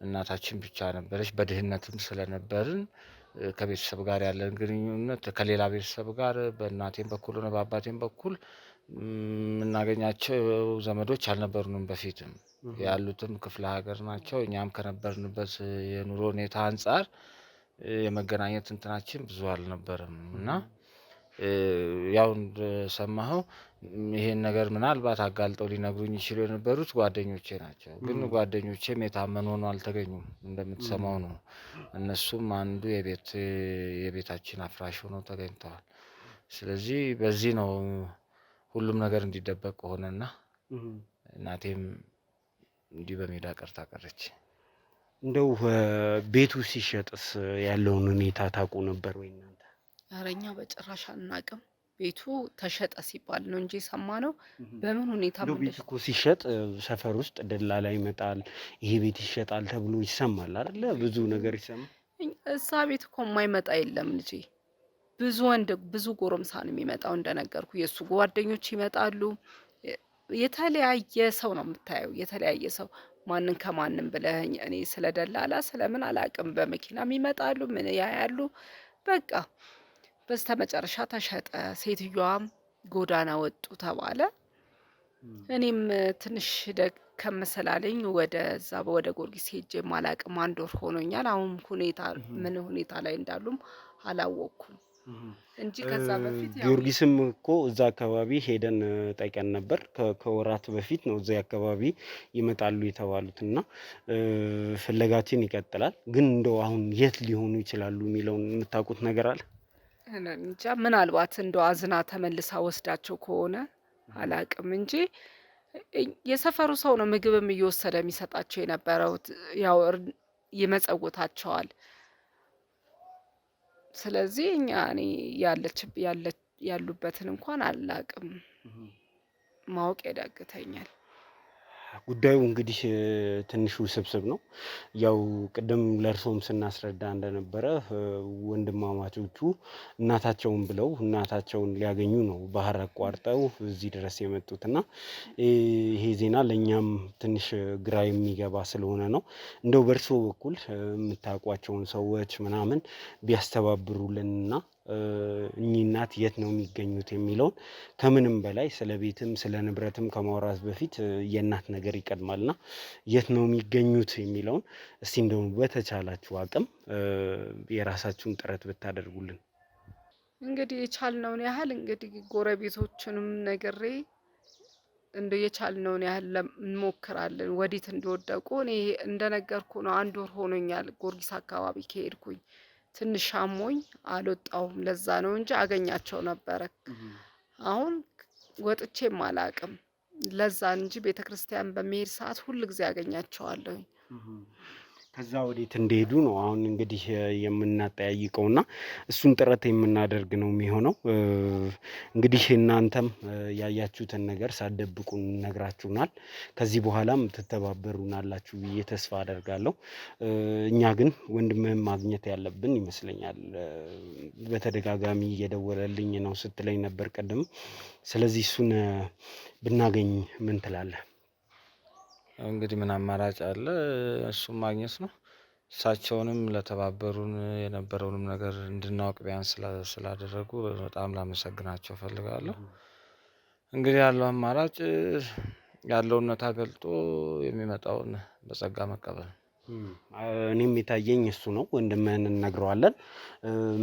እናታችን ብቻ ነበረች። በድህነትም ስለነበርን ከቤተሰብ ጋር ያለን ግንኙነት ከሌላ ቤተሰብ ጋር በእናቴም በኩል ሆነ በአባቴም በኩል የምናገኛቸው ዘመዶች አልነበሩንም። በፊትም ያሉትም ክፍለ ሀገር ናቸው። እኛም ከነበርንበት የኑሮ ሁኔታ አንጻር የመገናኘት እንትናችን ብዙ አልነበረም እና ያው እንደሰማኸው ይሄን ነገር ምናልባት አጋልጠው ሊነግሩኝ ይችሉ የነበሩት ጓደኞቼ ናቸው። ግን ጓደኞቼም የታመኑ ሆነው አልተገኙም። እንደምትሰማው ነው። እነሱም አንዱ የቤታችን አፍራሽ ሆነው ተገኝተዋል። ስለዚህ በዚህ ነው ሁሉም ነገር እንዲደበቅ ሆነና እናቴም እንዲህ በሜዳ ቀርታ ቀረች። እንደው ቤቱ ሲሸጥስ ያለውን ሁኔታ ታውቁ ነበር ወይ እናንተ? ኧረ እኛ በጭራሽ አናውቅም። ቤቱ ተሸጠ ሲባል ነው እንጂ የሰማነው በምን ሁኔታ እንደው ቤት እኮ ሲሸጥ ሰፈር ውስጥ ደላላ ይመጣል፣ ይሄ ቤት ይሸጣል ተብሎ ይሰማል አይደለ? ብዙ ነገር ይሰማል። እዛ ቤት እኮ የማይመጣ የለም ልጄ። ብዙ ጎረምሳ ነው የሚመጣው እንደነገርኩ። የእሱ ጓደኞች ይመጣሉ። የተለያየ ሰው ነው የምታየው፣ የተለያየ ሰው። ማንን ከማንም ብለኸኝ እኔ ስለ ደላላ ስለምን አላቅም። በመኪናም ይመጣሉ፣ ምን ያያሉ። በቃ በስተመጨረሻ ተሸጠ። ሴትዮዋም ጎዳና ወጡ ተባለ። እኔም ትንሽ ደከም ስላለኝ ወደዛ ወደ ጊዮርጊስ ሄጄ ማላቅም 1 ወር ሆኖኛል። አሁን ምን ሁኔታ ላይ እንዳሉም አላወቅኩም እንጂ ከዛ በፊት ጊዮርጊስም እኮ እዛ አካባቢ ሄደን ጠይቀን ነበር። ከወራት በፊት ነው እዛ አካባቢ ይመጣሉ የተባሉትና ፍለጋችን ይቀጥላል። ግን እንደው አሁን የት ሊሆኑ ይችላሉ የሚለውን የምታውቁት ነገር አለ? እንጃ፣ ምናልባት እንደው አዝና ተመልሳ ወስዳቸው ከሆነ አላቅም እንጂ የሰፈሩ ሰው ነው ምግብም እየወሰደ የሚሰጣቸው የነበረው። ያው ይመጸውታቸዋል። ስለዚህ እኔ ያሉበትን እንኳን አላቅም፣ ማወቅ ያዳግተኛል። ጉዳዩ እንግዲህ ትንሽ ውስብስብ ነው። ያው ቅድም ለእርሶም ስናስረዳ እንደነበረ ወንድማማቾቹ እናታቸውን ብለው እናታቸውን ሊያገኙ ነው ባህር አቋርጠው እዚህ ድረስ የመጡትና ይሄ ዜና ለእኛም ትንሽ ግራ የሚገባ ስለሆነ ነው። እንደው በእርሶ በኩል የምታውቋቸውን ሰዎች ምናምን ቢያስተባብሩልንና እኚህ እናት የት ነው የሚገኙት የሚለውን ከምንም በላይ ስለ ቤትም ስለ ንብረትም ከማውራት በፊት የእናት ነገር ይቀድማልና የት ነው የሚገኙት የሚለውን እስቲ እንደው በተቻላችሁ አቅም የራሳችሁን ጥረት ብታደርጉልን። እንግዲህ የቻልነውን ያህል እንግዲህ ጎረቤቶችንም ነግሬ የቻልነውን ያህል እንሞክራለን። ወዴት እንደወደቁ እኔ እንደነገርኩ ነው። 1 ወር ሆኖኛል ጊዮርጊስ አካባቢ ከሄድኩኝ። ትንሽ አሞኝ አልወጣሁም። ለዛ ነው እንጂ አገኛቸው ነበረ። አሁን ወጥቼም አላቅም። ለዛ እንጂ ቤተክርስቲያን በሚሄድ ሰዓት ሁሉ ጊዜ አገኛቸዋለሁ። ከዛ ወዴት እንደሄዱ ነው አሁን እንግዲህ የምናጠያይቀውና እሱን ጥረት የምናደርግ ነው የሚሆነው። እንግዲህ እናንተም ያያችሁትን ነገር ሳትደብቁን ነግራችሁናል። ከዚህ በኋላም ትተባበሩናላችሁ ብዬ ተስፋ አደርጋለሁ። እኛ ግን ወንድምህን ማግኘት ያለብን ይመስለኛል። በተደጋጋሚ እየደወለልኝ ነው ስትለኝ ነበር ቅድም። ስለዚህ እሱን ብናገኝ ምን ትላለህ? እንግዲህ ምን አማራጭ አለ? እሱም ማግኘት ነው። እሳቸውንም ለተባበሩን የነበረውንም ነገር እንድናውቅ ቢያንስ ስላደረጉ በጣም ላመሰግናቸው ፈልጋለሁ። እንግዲህ ያለው አማራጭ ያለውን እውነታ ገልጦ የሚመጣውን በጸጋ መቀበል። እኔም የታየኝ እሱ ነው። ወንድምህን እንነግረዋለን።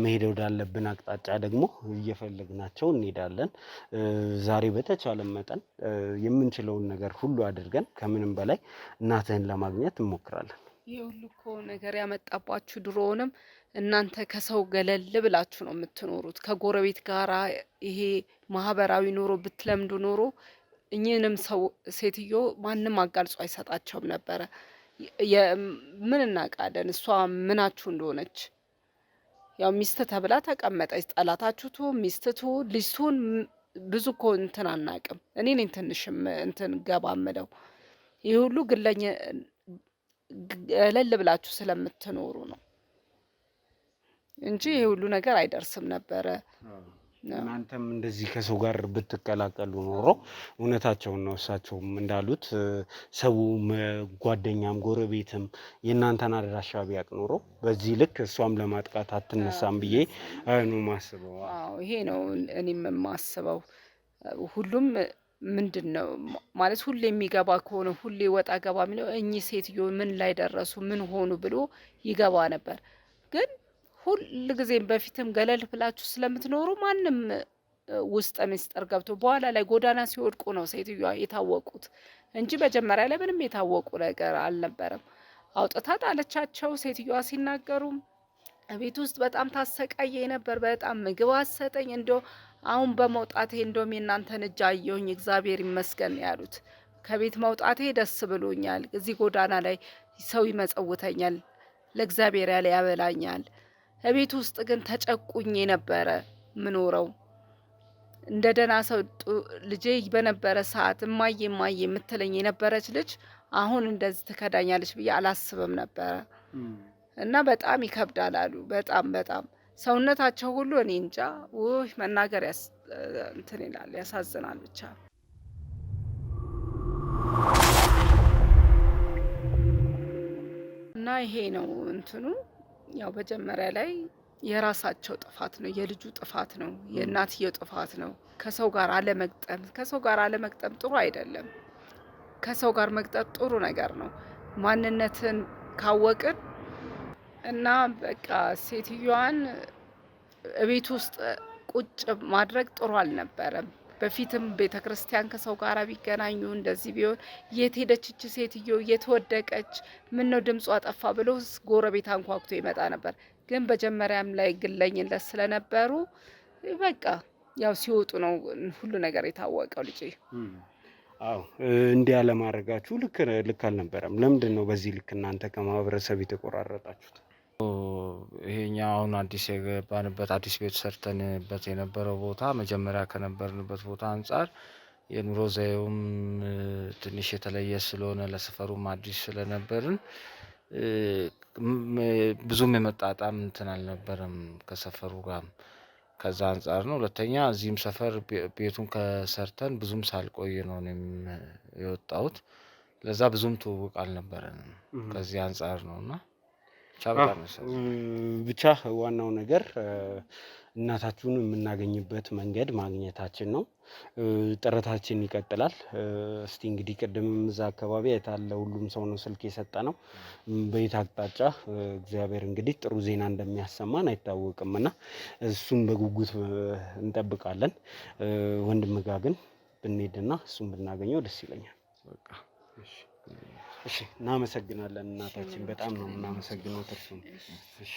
መሄድ ወዳለብን አቅጣጫ ደግሞ እየፈለግናቸው እንሄዳለን። ዛሬ በተቻለ መጠን የምንችለውን ነገር ሁሉ አድርገን ከምንም በላይ እናትህን ለማግኘት እንሞክራለን። ይህ ሁሉ እኮ ነገር ያመጣባችሁ ድሮውንም እናንተ ከሰው ገለል ብላችሁ ነው የምትኖሩት። ከጎረቤት ጋራ ይሄ ማህበራዊ ኑሮ ብትለምዱ ኖሮ እኚህንም ሰው ሴትዮ ማንም አጋልጾ አይሰጣቸውም ነበረ። ምን እናውቃለን እሷ ምናችሁ እንደሆነች። ያው ሚስት ተብላ ተቀመጠች። ጠላታችሁ ትሁን ሚስት ትሁን ልጅ ትሁን ብዙ እኮ እንትን አናውቅም። እኔ ነኝ ትንሽም እንትን ገባ እምለው። ይህ ሁሉ ግለኝ ገለል ብላችሁ ስለምትኖሩ ነው እንጂ ይህ ሁሉ ነገር አይደርስም ነበረ። እናንተም እንደዚህ ከሰው ጋር ብትቀላቀሉ ኖሮ እውነታቸውን ነው እሳቸውም እንዳሉት ሰው ጓደኛም ጎረቤትም የእናንተን አድራሻ ቢያውቅ ኖሮ በዚህ ልክ እሷም ለማጥቃት አትነሳም ብዬ ነው ማስበው። ይሄ ነው እኔም የማስበው። ሁሉም ምንድን ነው ማለት ሁሌ የሚገባ ከሆነ ሁሌ ወጣ ገባ የሚለው እኚህ ሴትዮ ምን ላይ ደረሱ ምን ሆኑ ብሎ ይገባ ነበር። ግን ሁል ጊዜም በፊትም ገለል ብላችሁ ስለምትኖሩ ማንም ውስጥ ምስጢር ገብቶ በኋላ ላይ ጎዳና ሲወድቁ ነው ሴትዮዋ የታወቁት እንጂ መጀመሪያ ላይ ምንም የታወቁ ነገር አልነበረም። አውጥታ ጣለቻቸው። ሴትዮዋ ሲናገሩ ቤት ውስጥ በጣም ታሰቃየኝ ነበር። በጣም ምግብ አሰጠኝ። እንደው አሁን በመውጣቴ እንደውም የእናንተን እጅ አየሁኝ እግዚአብሔር ይመስገን ያሉት። ከቤት መውጣቴ ደስ ብሎኛል። እዚህ ጎዳና ላይ ሰው ይመጸውተኛል፣ ለእግዚአብሔር ያለ ያበላኛል። ቤት ውስጥ ግን ተጨቁኝ ነበረ ምኖረው። እንደ ደህና ሰው ልጄ በነበረ ሰዓት እማዬ እማዬ የምትለኝ የነበረች ልጅ አሁን እንደዚህ ትከዳኛለች ብዬ አላስብም ነበረ። እና በጣም ይከብዳል አሉ። በጣም ሰውነታቸው ሁሉ እኔ እንጃ ውይ መናገር እንትን ይላል፣ ያሳዝናል ብቻ። እና ይሄ ነው እንትኑ። ያው መጀመሪያ ላይ የራሳቸው ጥፋት ነው፣ የልጁ ጥፋት ነው፣ የእናትየው ጥፋት ነው። ከሰው ጋር አለመግጠም ጥሩ አይደለም። ከሰው ጋር መግጠም ጥሩ ነገር ነው ማንነትን ካወቅን። እና በቃ ሴትዮዋን ቤት ውስጥ ቁጭ ማድረግ ጥሩ አልነበረም። በፊትም ቤተክርስቲያን ከሰው ጋር ቢገናኙ እንደዚህ ቢሆን የት ሄደች እቺ ሴትዮ የተወደቀች ምን ነው ድምጿ ጠፋ ብሎ ጎረቤት አንኳኩቶ ይመጣ ነበር። ግን መጀመሪያም ላይ ግለኝነት ስለነበሩ በቃ ያው ሲወጡ ነው ሁሉ ነገር የታወቀው ልጄ። አዎ እንዲህ ያለማድረጋችሁ ልክ አልነበረም። ለምንድን ነው በዚህ ልክ እናንተ ከማህበረሰብ የተቆራረጣችሁት? ይሄኛው አሁን አዲስ የገባንበት አዲስ ቤት ሰርተንበት የነበረው ቦታ መጀመሪያ ከነበርንበት ቦታ አንጻር የኑሮ ዘይቤውም ትንሽ የተለየ ስለሆነ ለሰፈሩም አዲስ ስለነበርን ብዙም የመጣጣም እንትን አልነበረም ከሰፈሩ ጋር። ከዛ አንጻር ነው። ሁለተኛ እዚህም ሰፈር ቤቱን ከሰርተን ብዙም ሳልቆይ ነው እኔም የወጣሁት። ለዛ ብዙም ትውውቅ አልነበረንም። ከዚህ አንጻር ነውና ብቻ ዋናው ነገር እናታችሁን የምናገኝበት መንገድ ማግኘታችን ነው። ጥረታችን ይቀጥላል። እስቲ እንግዲህ ቅድምም እዛ አካባቢ የታለ ሁሉም ሰው ነው ስልክ የሰጠ ነው። በየት አቅጣጫ እግዚአብሔር እንግዲህ ጥሩ ዜና እንደሚያሰማን አይታወቅም እና እሱን በጉጉት እንጠብቃለን። ወንድም ጋር ግን ብንሄድና እሱን ብናገኘው ደስ ይለኛል። በቃ እሺ፣ እናመሰግናለን እናታችን፣ በጣም ነው እናመሰግነው። ተርሱም እሺ።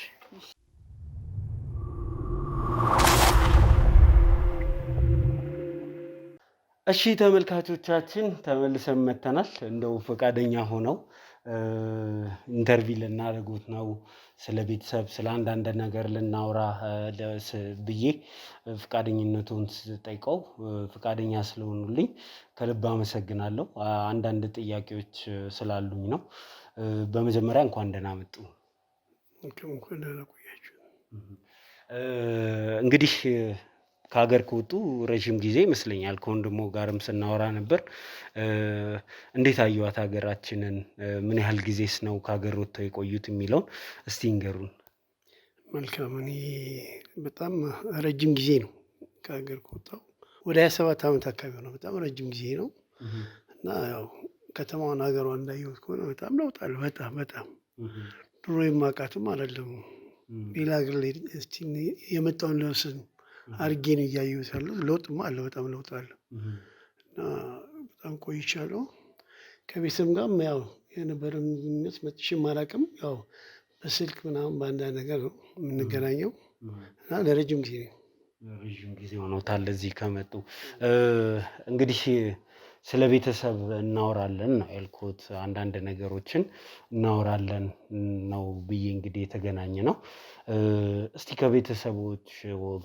እሺ ተመልካቾቻችን ተመልሰን መተናል። እንደው ፈቃደኛ ሆነው ኢንተርቪው ልናደርጉት ነው። ስለ ቤተሰብ ስለ አንዳንድ ነገር ልናወራ ብዬ ፈቃደኝነቱን ስጠይቀው ፈቃደኛ ስለሆኑልኝ ከልብ አመሰግናለሁ። አንዳንድ ጥያቄዎች ስላሉኝ ነው። በመጀመሪያ እንኳን ደህና መጡ። እንኳን ደህና ቆያችሁ። እንግዲህ ከሀገር ከወጡ ረዥም ጊዜ ይመስለኛል። ከወንድሞ ጋርም ስናወራ ነበር። እንዴት አየዋት ሀገራችንን? ምን ያህል ጊዜስ ነው ከሀገር ወጥተው የቆዩት የሚለውን እስቲ ንገሩን። መልካም። እኔ በጣም ረጅም ጊዜ ነው ከሀገር ከወጣሁ፣ ወደ 27 ዓመት አካባቢ ነው። በጣም ረጅም ጊዜ ነው እና ያው ከተማውን ሀገሯን እንዳየሁት ከሆነ በጣም ለውጥ አለ። በጣም ድሮ የማውቃትም አይደለም። ሌላ ሀገር ላይ የመጣውን ለውስን አድርጌ ነው እያየሁት ያለው። ለውጥማ አለ፣ በጣም ለውጥ አለ እና በጣም ቆይቻለሁ። ከቤተሰብ ጋርም ያው የነበረን ግንኙነት መጥቼም አላውቅም። ያው በስልክ ምናምን በአንዳንድ ነገር ነው የምንገናኘው እና ለረጅም ጊዜ ነው። ረዥም ጊዜ ሆኖታል እዚህ ከመጡ። እንግዲህ ስለ ቤተሰብ እናወራለን ነው ያልኩት። አንዳንድ ነገሮችን እናወራለን ነው ብዬ እንግዲህ የተገናኘ ነው። እስቲ ከቤተሰቦች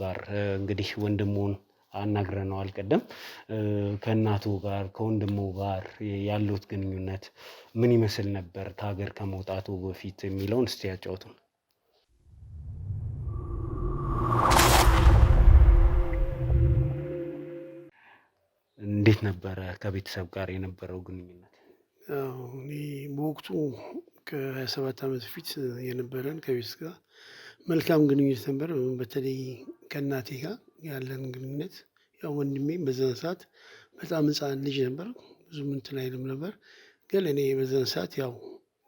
ጋር እንግዲህ ወንድሙን አናግረነዋል ቀደም። ከእናቱ ጋር ከወንድሙ ጋር ያሉት ግንኙነት ምን ይመስል ነበር ከሀገር ከመውጣቱ በፊት የሚለውን እስቲ ያጫውቱን። እንዴት ነበረ ከቤተሰብ ጋር የነበረው ግንኙነት? እኔ በወቅቱ ከ27 ዓመት በፊት የነበረን ከቤተሰብ ጋር መልካም ግንኙነት ነበር። በተለይ ከእናቴ ጋር ያለን ግንኙነት፣ ያው ወንድሜም በዛን ሰዓት በጣም ሕፃን ልጅ ነበር፣ ብዙም እንትን አይልም ነበር። ግን እኔ በዛን ሰዓት ያው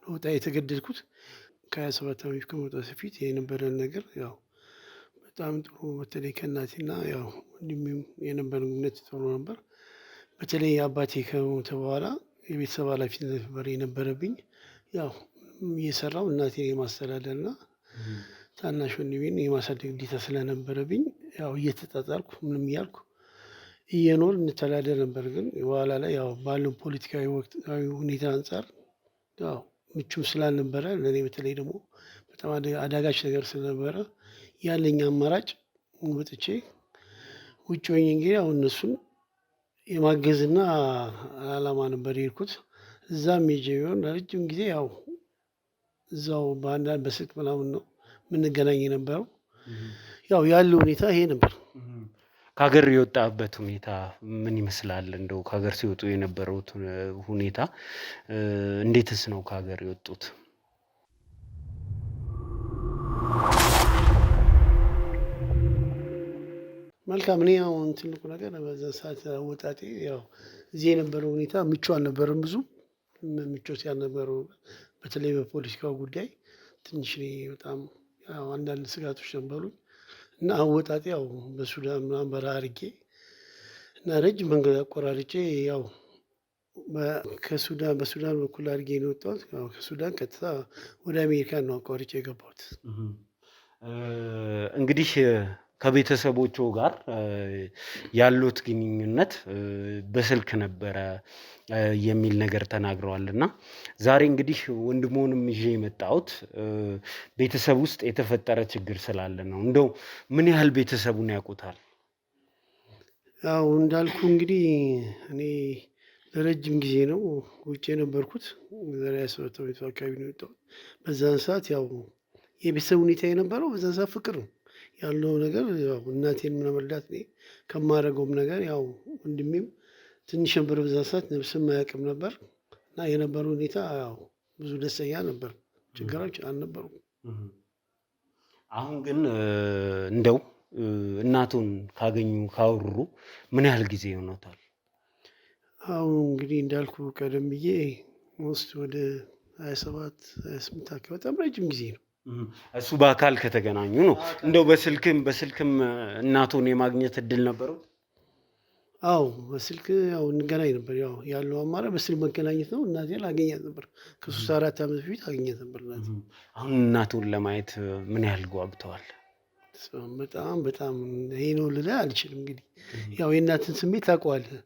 ለወጣ የተገደድኩት ከ27 ዓመት ከመውጣት በፊት የነበረን ነገር ያው በጣም ጥሩ፣ በተለይ ከእናቴና ያው ወንድሜም የነበረን ግንኙነት ጥሩ ነበር። በተለይ አባቴ ከሞተ በኋላ የቤተሰብ ኃላፊነት ነበር የነበረብኝ። ያው እየሰራው እናቴን የማስተዳደርና ታናሽ ወንድሜን የማሳደግ ግዴታ ስለነበረብኝ ያው እየተጣጣርኩ ምንም እያልኩ እየኖር እንተዳደር ነበር። ግን በኋላ ላይ ያው ባለው ፖለቲካዊ ወቅታዊ ሁኔታ አንጻር ያው ምቹም ስላልነበረ ለእኔ በተለይ ደግሞ በጣም አዳጋች ነገር ስለነበረ ያለኝ አማራጭ ወጥቼ ውጭ ሆኜ እንግዲህ ያው እነሱን የማገዝና አላማ ነበር የሄድኩት። እዛም ሄጄ ቢሆን ረጅም ጊዜ ያው እዛው በአንዳንድ በስልክ ምናምን ነው የምንገናኝ የነበረው። ያው ያለው ሁኔታ ይሄ ነበር። ከሀገር የወጣበት ሁኔታ ምን ይመስላል? እንደው ከሀገር ሲወጡ የነበረው ሁኔታ እንዴትስ ነው ከሀገር የወጡት? መልካም። እኔ አሁን ትልቁ ነገር በዛ ሰዓት ወጣቴ ያው እዚህ የነበረው ሁኔታ ምቹ አልነበረም። ብዙ ምቾት ያልነበረው በተለይ በፖለቲካው ጉዳይ ትንሽ በጣም ያው አንዳንድ ስጋቶች ነበሩኝ እና አወጣጤ ያው በሱዳን ምናምን በረሃ አድርጌ እና ረጅም መንገድ አቆራርጬ ያው በሱዳን በኩል አድርጌ ነው የወጣሁት። ያው ከሱዳን ቀጥታ ወደ አሜሪካ ነው አቋርጬ የገባሁት። እንግዲህ ከቤተሰቦቹ ጋር ያሉት ግንኙነት በስልክ ነበረ የሚል ነገር ተናግረዋል እና ዛሬ እንግዲህ ወንድሞንም ይዤ የመጣሁት ቤተሰብ ውስጥ የተፈጠረ ችግር ስላለ ነው። እንደው ምን ያህል ቤተሰቡን ያውቁታል? ያው እንዳልኩ እንግዲህ እኔ ለረጅም ጊዜ ነው ውጭ የነበርኩት። ዛሬ 27 ዓመት አካባቢ ነው የወጣሁት። በዛን ሰዓት ያው የቤተሰብ ሁኔታ የነበረው በዛን ሰዓት ፍቅር ነው ያለው ነገር። ያው እናቴን መርዳት እኔ ከማደርገውም ነገር ያው ወንድሜም ትንሽ ነበር በዛ ሰዓት ነፍስም አያውቅም ነበር እና የነበረው ሁኔታ ያው ብዙ ደስተኛ ነበር፣ ችግሮች አልነበሩም። አሁን ግን እንደው እናቱን ካገኙ ካወሩ ምን ያህል ጊዜ ሆኖታል? አሁን እንግዲህ እንዳልኩ ቀደም ብዬ ውስጥ ወደ 27 28 አካባቢ በጣም ረጅም ጊዜ ነው። እሱ በአካል ከተገናኙ ነው። እንደው በስልክም እናቱን የማግኘት እድል ነበረው? አዎ በስልክ ያው እንገናኝ ነበር። ያው ያለው አማራጭ በስልክ መገናኘት ነው። እናቴን አገኛት ነበር ከ3 4 ዓመት በፊት አገኛት ነበር እናቴ። አሁን እናቱን ለማየት ምን ያህል ጓጉተዋል? በጣም ይሄ ነው ልልህ አልችልም። እንግዲህ ያው የእናትን ስሜት ታውቀዋለህ።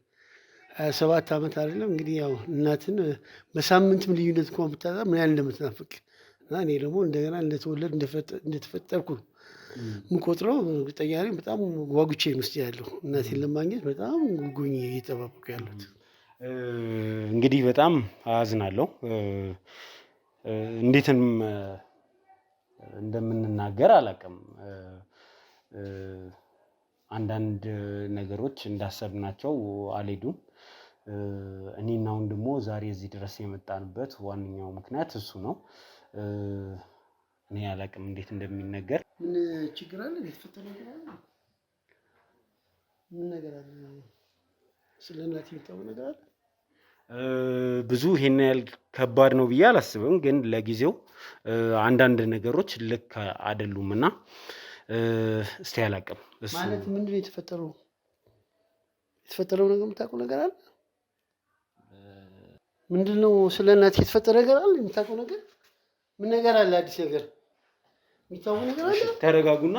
27 ዓመት አይደለም እንግዲህ ያው እናትን በሳምንትም ልዩነት እንኳን ብታጣ ምን ያህል እንደምትናፍቅ እና እኔ ደግሞ እንደገና እንደተፈጠርኩ የምቆጥረው እርግጠኛ ነኝ። በጣም ጓጉቼ ውስጥ ያለው እናቴን ለማግኘት በጣም ጉጉኝ እየጠባበቁ ያሉት። እንግዲህ በጣም አዝናለሁ። እንዴትም እንደምንናገር አላውቅም። አንዳንድ ነገሮች እንዳሰብናቸው አልሄዱም። እኔና ወንድሞ ዛሬ እዚህ ድረስ የመጣንበት ዋነኛው ምክንያት እሱ ነው። እኔ አላውቅም እንዴት እንደሚነገር። ምን ችግር አለ? የተፈጠረ ነገር አለ? ምን ነገር አለ? ስለ እናቴ የምታውቀው ነገር አለ? ብዙ ይሄን ያህል ከባድ ነው ብዬ አላስብም፣ ግን ለጊዜው አንዳንድ ነገሮች ልክ አይደሉም እና እስቲ አላውቅም። ማለት ምንድነው የተፈጠረው? የተፈጠረው ነገር የምታውቀው ነገር አለ? ምንድነው? ስለ እናቴ የተፈጠረ ነገር አለ? የምታውቀው ነገር ምን ነገር አለ? አዲስ ነገር የሚታወቅ ነገር አለ? ተረጋጉና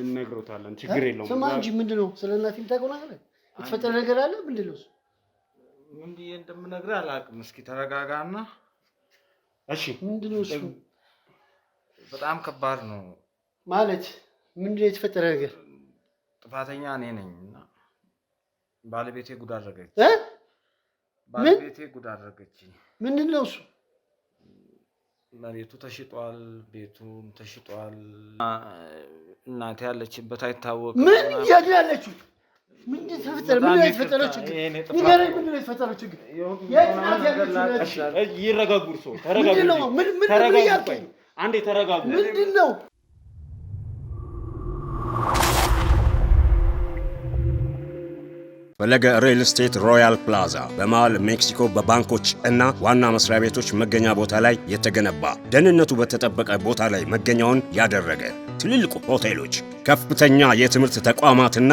እንነግሮታለን። ችግር የለውም። ስማ እንጂ ምንድነው? ስለ እናቴ የምታውቀው ነገር አለ? የተፈጠረ ነገር አለ? ምንድነው? ምን ብዬ እንደምነግርህ አላውቅም። እስኪ ተረጋጋና። እሺ ምንድነው እሱ? በጣም ከባድ ነው ማለት ምንድነው የተፈጠረ ነገር? ጥፋተኛ እኔ ነኝ እና ባለቤቴ ጉድ አደረገች። ባለቤቴ ጉድ አደረገች። ምንድነው እሱ? መሬቱ ተሽጧል፣ ቤቱም ተሽጧል። እናቴ ያለችበት አይታወቅም። ምን ያለችው? ምንድን ተፈጠረ? ምን የተፈጠረው ችግር? ንገረኝ። ምንድነው የተፈጠረው ችግር? ይረጋጉ። እርሶ ተረጋጉ። አንዴ ተረጋጉ። ምንድነው? ፈለገ ሪል ስቴት ሮያል ፕላዛ በመሃል ሜክሲኮ በባንኮች እና ዋና መስሪያ ቤቶች መገኛ ቦታ ላይ የተገነባ ደህንነቱ በተጠበቀ ቦታ ላይ መገኛውን ያደረገ ትልልቅ ሆቴሎች፣ ከፍተኛ የትምህርት ተቋማትና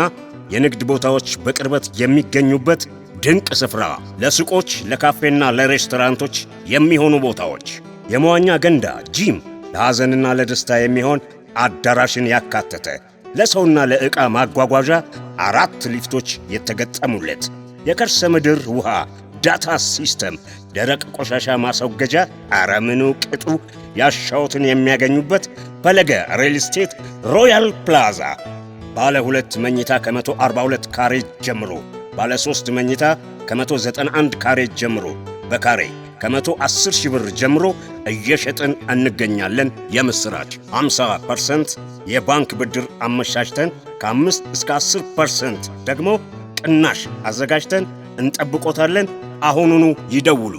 የንግድ ቦታዎች በቅርበት የሚገኙበት ድንቅ ስፍራ፣ ለሱቆች፣ ለካፌና ለሬስቶራንቶች የሚሆኑ ቦታዎች፣ የመዋኛ ገንዳ፣ ጂም፣ ለሐዘንና ለደስታ የሚሆን አዳራሽን ያካተተ፣ ለሰውና ለዕቃ ማጓጓዣ 4 ሊፍቶች የተገጠሙለት፣ የከርሰ ምድር ውሃ ዳታ ሲስተም፣ ደረቅ ቆሻሻ ማስወገጃ፣ አረምኑ ቅጡ ያሻውትን የሚያገኙበት ፈለገ ሪል ስቴት ሮያል ፕላዛ ባለ 2 መኝታ ከ142 ካሬ ጀምሮ፣ ባለ 3 መኝታ ከ191 ካሬ ጀምሮ በካሬ ከ110 ሺህ ብር ጀምሮ እየሸጥን እንገኛለን። የምስራች 50% የባንክ ብድር አመቻችተን ከ5 እስከ 10% ደግሞ ቅናሽ አዘጋጅተን እንጠብቆታለን። አሁኑኑ ይደውሉ።